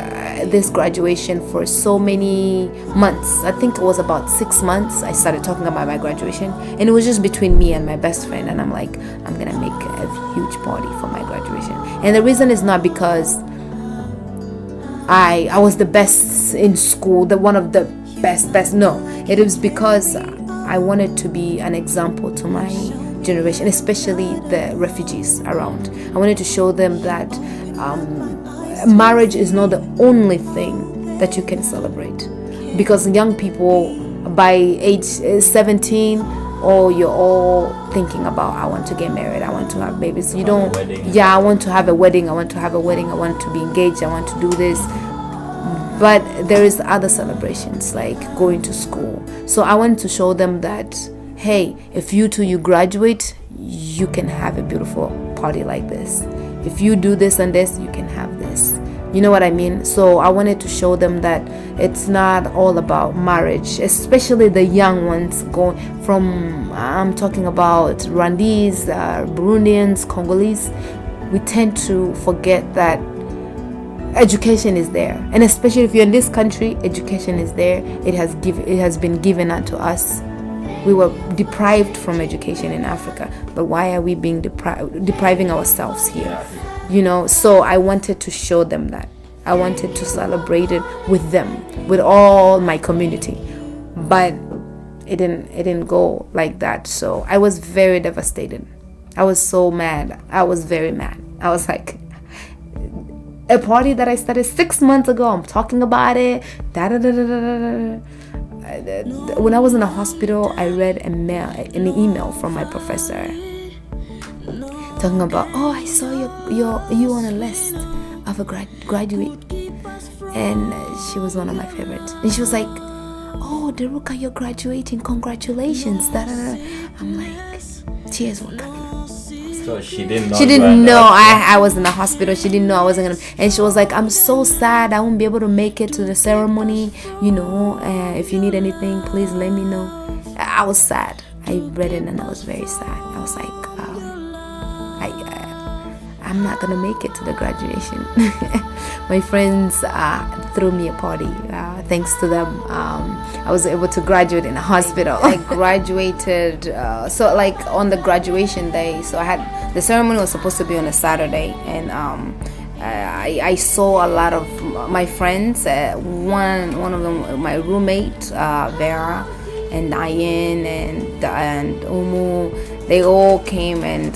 this graduation for so many months. I think it was about 6 months. I started talking about my graduation, and it was just between me and my best friend, and I'm like, I'm gonna make a huge party for my graduation. And the reason is not because I was the best in school, one of the best. No, it was because I wanted to be an example to my generation, especially the refugees around. I wanted to show them that marriage is not the only thing that you can celebrate, because young people by age 17, you're all thinking about, I want to get married, I want to have babies. You don't, I want to have a wedding, I want to be engaged, I want to do this. But there is other celebrations like going to school. So I wanted to show them that, hey, if you graduate, you can have a beautiful party like this. If you do this and this, you can have this. You know what I mean? So I wanted to show them that it's not all about marriage, especially the young ones going from, I'm talking about Rwandese, Burundians, Congolese. We tend to forget that education is there, and especially if you're in this country, education is there. It has been given unto us. We were deprived from education in Africa, but why are we being depriving ourselves here? So I wanted to show them that. I wanted to celebrate it with them, with all my community, but it didn't go like that. So I was very devastated. I was so mad. I was very mad. I was like, a party that I started 6 months ago. I'm talking about it. When I was in the hospital, I read an email from my professor talking about, oh, I saw you on a list of a graduate, and she was one of my favorites. And she was like, oh, Deruka, you're graduating, congratulations. I'm like, tears were coming. So she didn't know. She didn't know I was in the hospital. She didn't know I wasn't gonna. And she was like, I'm so sad. I won't be able to make it to the ceremony. If you need anything, please let me know. I was sad. I read it and I was very sad. I was like, I'm not gonna make it to the graduation. My friends threw me a party. Thanks to them, I was able to graduate in a hospital. I graduated, so like on the graduation day. So the ceremony was supposed to be on a Saturday, and I saw a lot of my friends. One of them, my roommate, Vera, and Diane, and Umu. They all came, and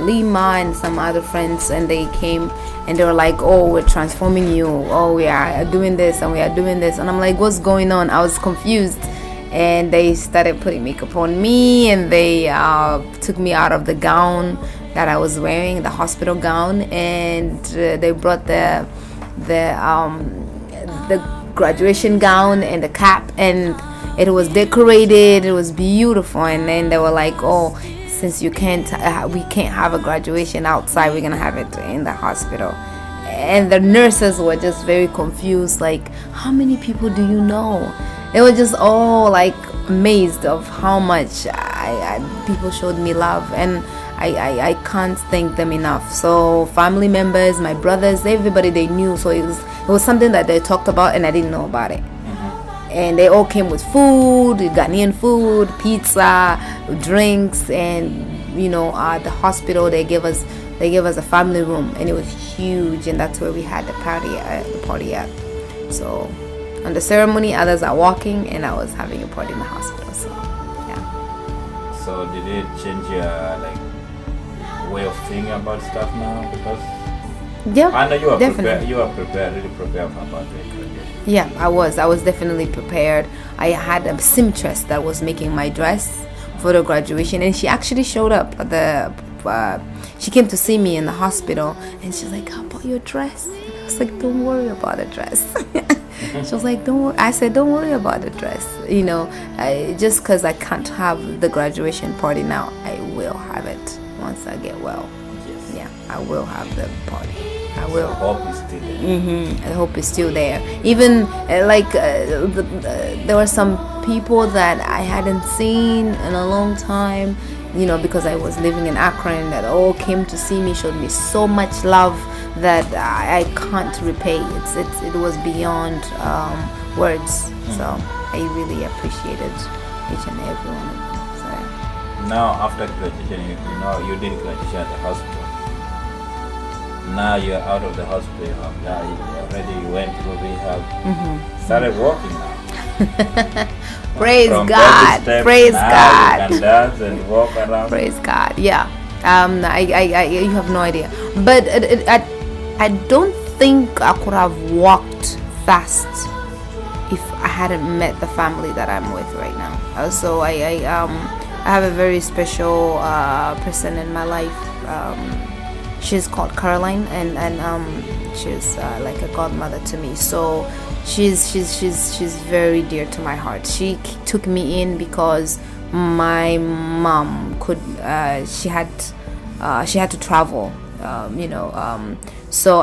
Lima and some other friends, and they came and they were like, oh, we're transforming you, oh, we are doing this and we are doing this. And I'm like, what's going on? I was confused. And they started putting makeup on me, and they took me out of the gown that I was wearing, the hospital gown, and they brought the graduation gown and the cap, and it was decorated. It was beautiful. And then they were like, oh, since we can't have a graduation outside, we're gonna have it in the hospital. And the nurses were just very confused, like, how many people do you know? They were just all like amazed of how much people showed me love, and I can't thank them enough. So family members, my brothers, everybody, they knew. So it was something that they talked about and I didn't know about it. And they all came with food, Ghanaian food, pizza, drinks, and the hospital they gave us a family room, and it was huge, and that's where we had the party at. So on the ceremony, others are walking, and I was having a party in the hospital. So yeah. So did it change your way of thinking about stuff now? Because yeah, I know you are definitely prepared, really prepared about it. Yeah, I was definitely prepared. I had a seamstress that was making my dress for the graduation, and she actually showed up at she came to see me in the hospital, and she's like, how about your dress? And I was like, don't worry about the dress. She was like, don't worry. I said, don't worry about the dress. Just because I can't have the graduation party now, I will have it once I get well. Yes. Yeah, I will have the party. I will. The hope is still there. The hope is still there. Even there were some people that I hadn't seen in a long time, because I was living in Akron, that all came to see me, showed me so much love that I can't repay. It was beyond words. So I really appreciated each and every one of them. So now after graduation, you did graduation at the hospital. Now you're out of the hospital. You already went through rehab. Started walking now. Praise From God. step, Praise now God. You can dance and walk around. Praise God. Yeah. You have no idea. But I don't think I could have walked fast if I hadn't met the family that I'm with right now. So I have a very special person in my life. She's called Caroline, and she's like a godmother to me. So she's very dear to my heart. She took me in because my mom she had to travel, so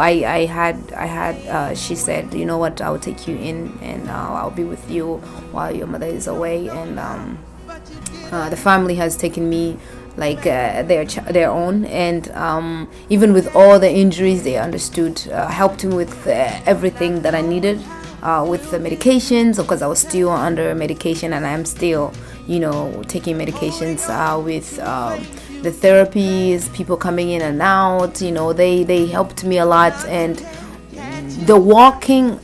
she said, you know what, I'll take you in, and I'll be with you while your mother is away. And the family has taken me like their own, and even with all the injuries, they understood, helped me with everything that I needed, with the medications, because I was still under medication, and I'm still taking medications, with the therapies, people coming in and out. They helped me a lot. And the walking,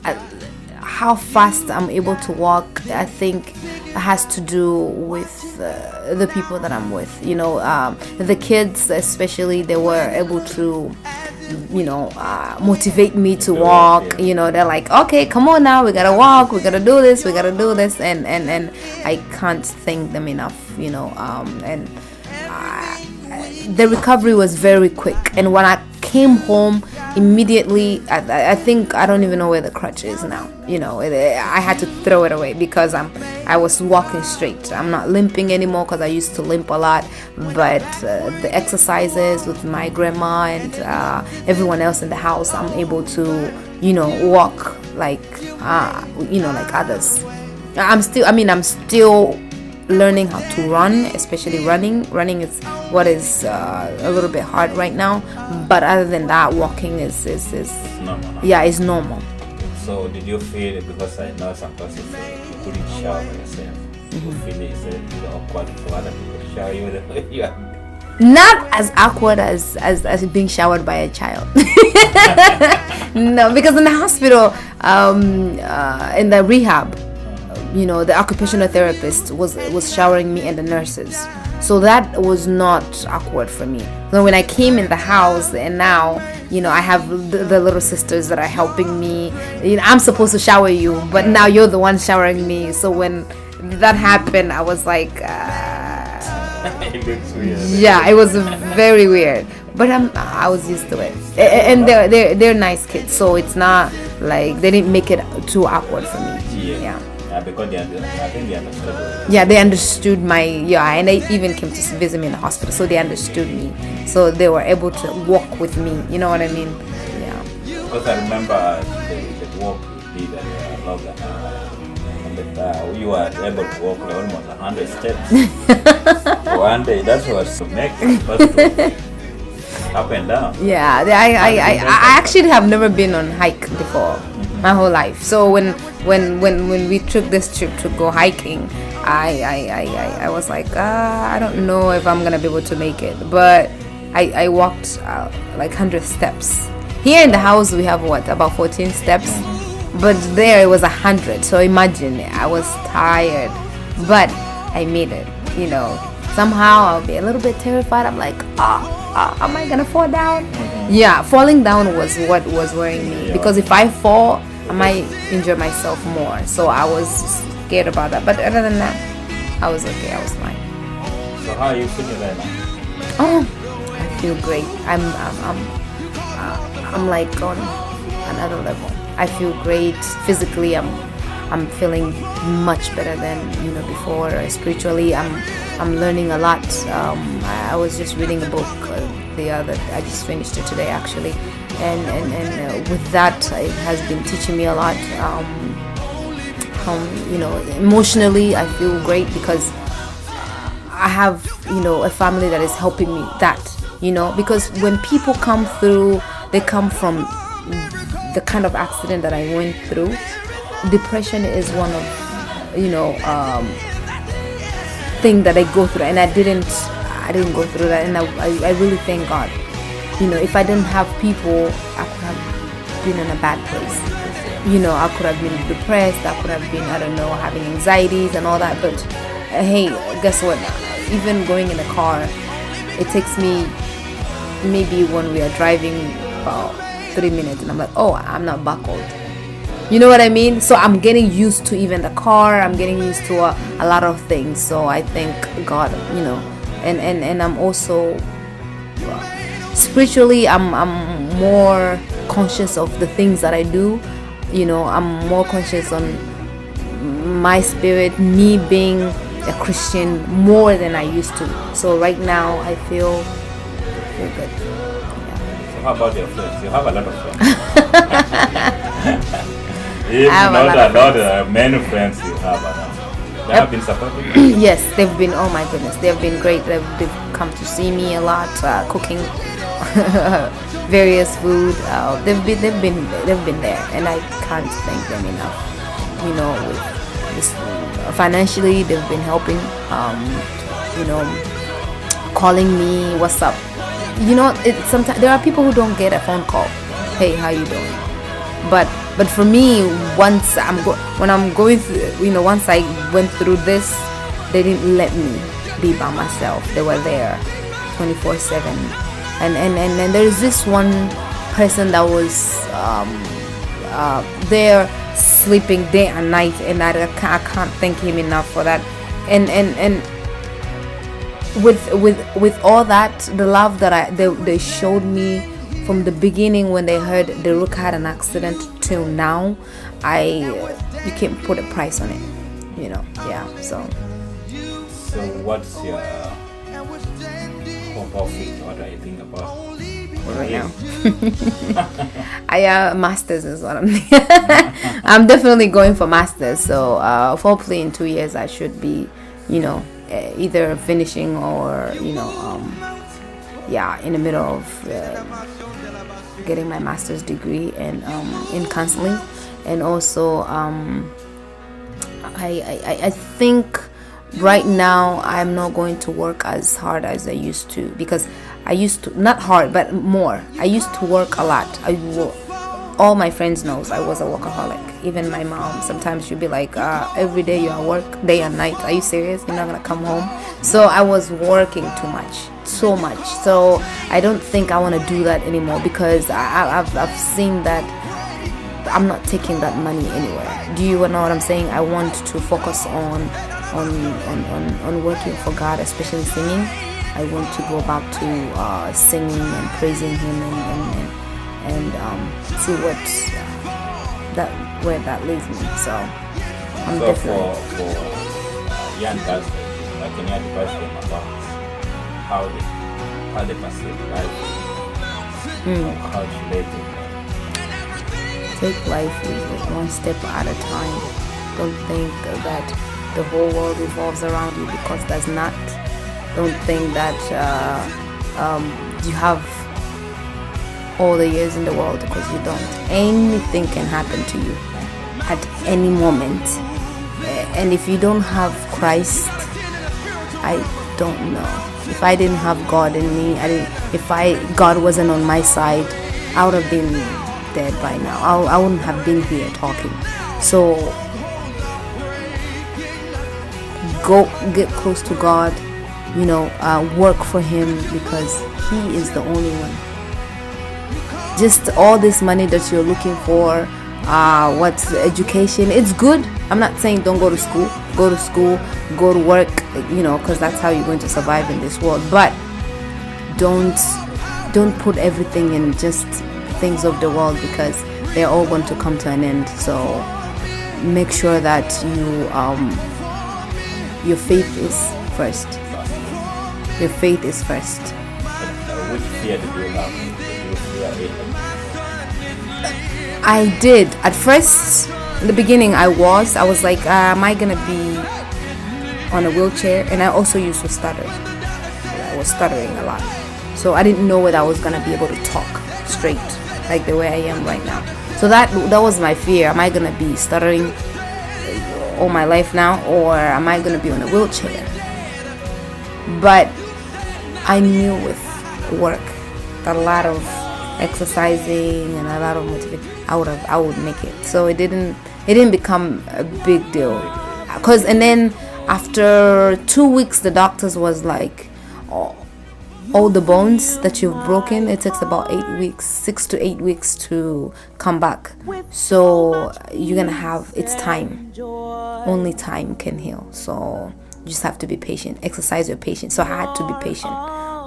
how fast I'm able to walk, I think has to do with the people that I'm with. The kids especially, they were able to motivate me to Do it, walk. yeah. They're like, okay, come on now, we gotta walk, we gotta do this, and I can't thank them enough. And the recovery was very quick, and when I came home immediately, I think I don't even know where the crutch is now. I had to throw it away because I was walking straight. I'm not limping anymore because I used to limp a lot, but the exercises with my grandma and everyone else in the house, I'm able to walk like like others. I'm still learning how to run, especially running is what is a little bit hard right now, but other than that, walking is Normal. yeah, it's normal. So did you feel, because I know sometimes you couldn't shower by yourself, you feel it's a little awkward for other people to shower you the way you are? Not as awkward as being showered by a child. No, because in the hospital, in the rehab, the occupational therapist was showering me and the nurses, so that was not awkward for me. So when I came in the house, and now I have the little sisters that are helping me. I'm supposed to shower you, but now you're the one showering me. So when that happened, I was like It looks weird. yeah, it was very weird, but I was used to it. And they're nice kids, so it's not like they didn't make it too awkward for me. Yeah. Because I think they understood. Yeah, they understood and they even came to visit me in the hospital, so they understood me. So they were able to walk with me. You know what I mean? Yeah. Because I remember the walk we did at Logan, and you were able to walk like almost 100 steps. One day, that was to make it up and down. Yeah, I actually have never been on hike before my whole life. So when we took this trip to go hiking, I was like, I don't know if I'm gonna be able to make it, but I walked like 100 steps. Here in the house we have about 14 steps, but there it was 100. So imagine, I was tired, but I made it. Somehow I'll be a little bit terrified. I'm like, am I gonna fall down? Yeah, falling down was what was worrying me, because if I fall, I might injure myself more. So I was scared about that. But other than that, I was okay. I was fine. So how are you feeling right now? Oh, I feel great. I'm like on another level. I feel great physically. I'm feeling much better than before. Spiritually, I'm learning a lot. I was just reading a book I just finished it today actually, and with that, it has been teaching me a lot. Emotionally, I feel great because I have a family that is helping me. Because when people come through, they come from the kind of accident that I went through. Depression is one of thing that I go through, and I didn't go through that, and I really thank God. If I didn't have people, I could have been in a bad place. I could have been depressed, I could have been, I don't know, having anxieties and all that. But hey, guess what? Even going in a car, it takes me, maybe when we are driving, about 3 minutes, and I'm like, oh, I'm not buckled. You know what I mean? So I'm getting used to even the car. I'm getting used to a lot of things. So I thank God, and I'm also spiritually, I'm more conscious of the things that I do. I'm more conscious on my spirit, me being a Christian more than I used to. So right now I feel good. So how about your friends? You have a lot of friends. I have a lot of many friends you have around. They have been supporting you? Yes, they've been, oh my goodness, they've been great. They've come to see me a lot, cooking various food. They've been there, and I can't thank them enough. With this, financially, they've been helping. Calling me, what's up? Sometimes there are people who don't get a phone call. Hey, how you doing? But for me, once when I'm going through, once I went through this, they didn't let me be by myself. They were there 24/7. And there's this one person that was there sleeping day and night, and I can't thank him enough for that. And with all that, the love that they showed me from the beginning when they heard Deruka had an accident till now, you can't put a price on it, you know. Yeah. So what's your hope of it? What do you think about right now? Masters is what I'm I'm definitely going for masters, so hopefully in 2 years I should be, you know, either finishing or, you know, in the middle of getting my master's degree and in counseling. And also I think right now I'm not going to work as hard as I used to, because I used to, not hard but more, I used to work a lot. All my friends knows I was a workaholic. Even my mom, sometimes she'd be like, every day you're at work, day and night. Are you serious? You're not gonna come home? So I was working too much, so much. So I don't think I want to do that anymore, because I've seen that I'm not taking that money anywhere. Do you know what I'm saying? I want to focus on working for God, especially singing. I want to go back to singing and praising Him and see where that leads me. So I'm definitely for young girls, like, can you advise them about how they perceive life, how to live it? Take life one step at a time. Don't think that the whole world revolves around you, because that's not. Don't think that you have all the years in the world, because you don't. Anything can happen to you at any moment, and if you don't have Christ, I don't know. If I didn't have God in me, God wasn't on my side, I would have been dead by now. I wouldn't have been here talking. So go get close to God, you know, work for Him, because He is the only one. Just all this money that you're looking for, what's education, it's good. I'm not saying don't go to school, go to work, you know, because that's how you're going to survive in this world. But don't put everything in just things of the world, because they're all going to come to an end. So make sure that your faith is first. Your faith is first. Which fear did you have? Did you fear it? I did. At first, in the beginning, I was like, am I gonna be on a wheelchair? And I also used to stutter. I was stuttering a lot, so I didn't know whether I was gonna be able to talk straight like the way I am right now. So that was my fear. Am I gonna be stuttering all my life now, or am I gonna be on a wheelchair? But I knew with work, a lot of exercising and a lot of motivation, I would make it. So it didn't become a big deal. And then after 2 weeks, the doctors was like, all the bones that you've broken, it takes about 6 to 8 weeks to come back. So you're gonna have, it's time. Only time can heal. So you just have to be patient. Exercise your patience. So I had to be patient.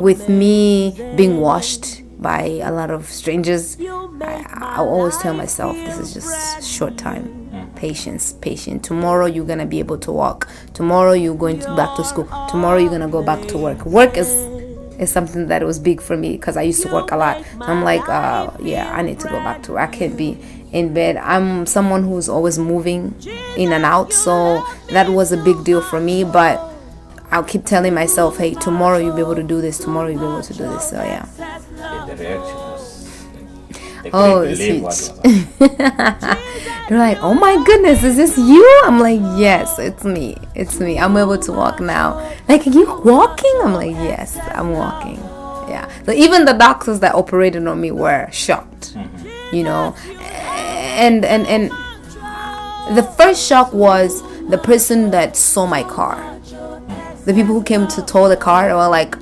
With me being washed by a lot of strangers, I always tell myself, this is just short time. Patience. Tomorrow you're gonna be able to walk. Tomorrow you're going back to school. Tomorrow you're gonna go back to work. Work is something that was big for me, because I used to work a lot. I'm like, I need to go back to work. I can't be in bed. I'm someone who's always moving in and out, so that was a big deal for me. But I'll keep telling myself, hey, tomorrow you'll be able to do this. Tomorrow you'll be able to do this. So yeah. The reaction was, they It's believe huge. what was They're like, oh my goodness, is this you? I'm like, yes, it's me. I'm able to walk now. Like, are you walking? I'm like, yes, I'm walking. Yeah. So even the doctors that operated on me were shocked, you know. And the first shock was the person that saw my car. The people who came to tow the car were like,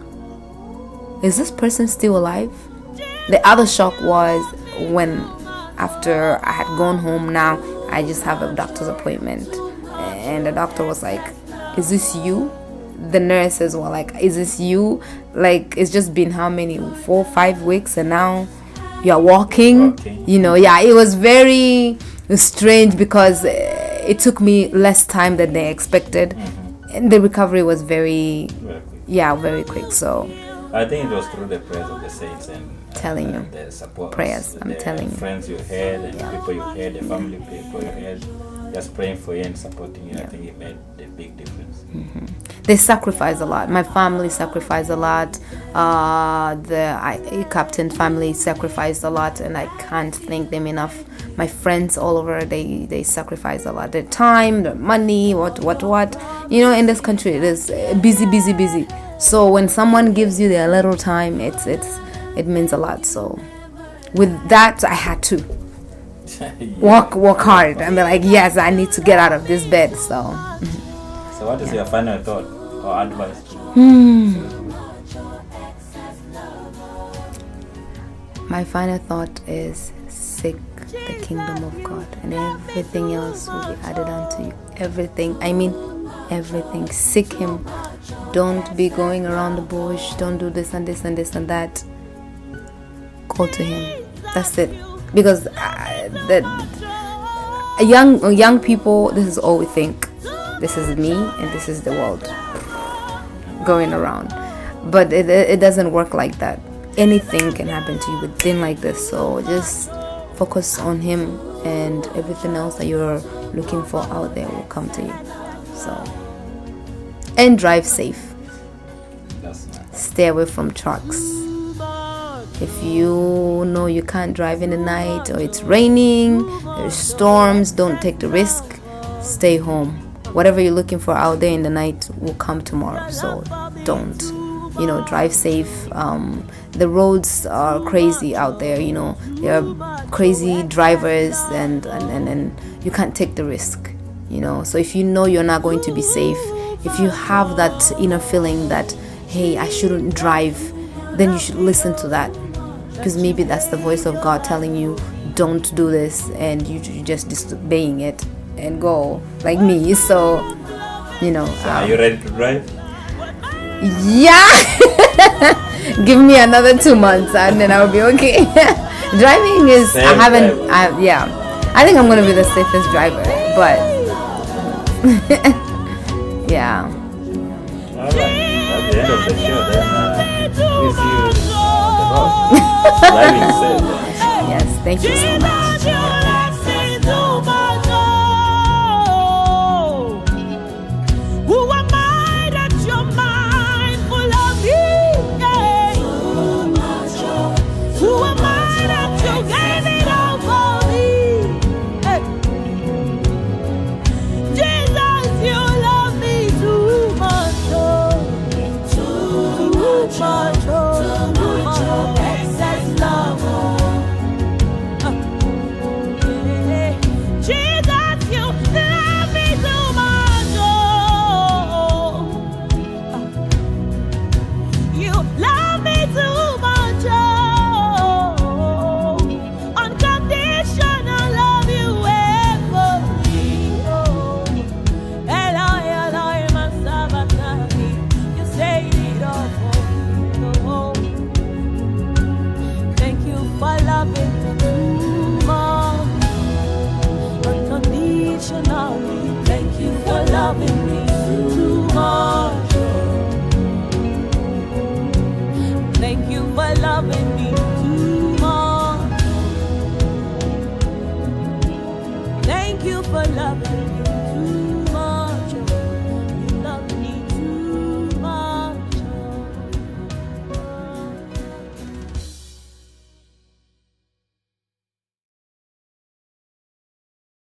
is this person still alive? The other shock was when, after I had gone home, now I just have a doctor's appointment, and the doctor was like, "Is this you?" The nurses were like, "Is this you? Like, it's just been how many, 4 5 weeks, and now you're walking." Yeah, it was very strange because it took me less time than they expected, and the recovery was very very quick. So I think it was through the prayers of the saints and telling you, the support prayers, I'm telling you, friends you had and people you had, the family people you had, just praying for you and supporting you. I think it made a big difference. They sacrifice a lot. My family sacrificed a lot. The captain family sacrificed a lot, and I can't thank them enough. My friends all over, they sacrifice a lot. Their time, their money, what. In this country, it is busy. So when someone gives you their little time, it means a lot. So with that, I had to work hard and be like, yes, I need to get out of this bed. So what is your final thought or advice? My final thought is, seek the kingdom of God, and everything else will be added unto you. Everything. Seek Him. Don't be going around the bush. Don't do this and this and this and that. Go to Him. That's it. Because young people, this is all we think. This is me and this is the world going around. But it doesn't work like that. Anything can happen to you within like this. So just focus on Him, and everything else that you're looking for out there will come to you. So, and drive safe. Stay away from trucks. If you know you can't drive in the night, or it's raining, there's storms, don't take the risk. Stay home. Whatever you're looking for out there in the night will come tomorrow. So don't. Drive safe. The roads are crazy out there. There are crazy drivers, and you can't take the risk. So if you know you're not going to be safe, if you have that inner feeling that, hey, I shouldn't drive, then you should listen to that, because maybe that's the voice of God telling you, don't do this, and you just disobeying it and go like me. So are you ready to drive? Yeah. Give me another 2 months and then I'll be okay. Driving is, I think I'm gonna be the safest driver, but yeah. Alright, at the end of the show then we see you on the road. Driving safe. Yes, thank you so much. Thank you for loving me too much. Thank you for loving me too much. Thank you for loving me.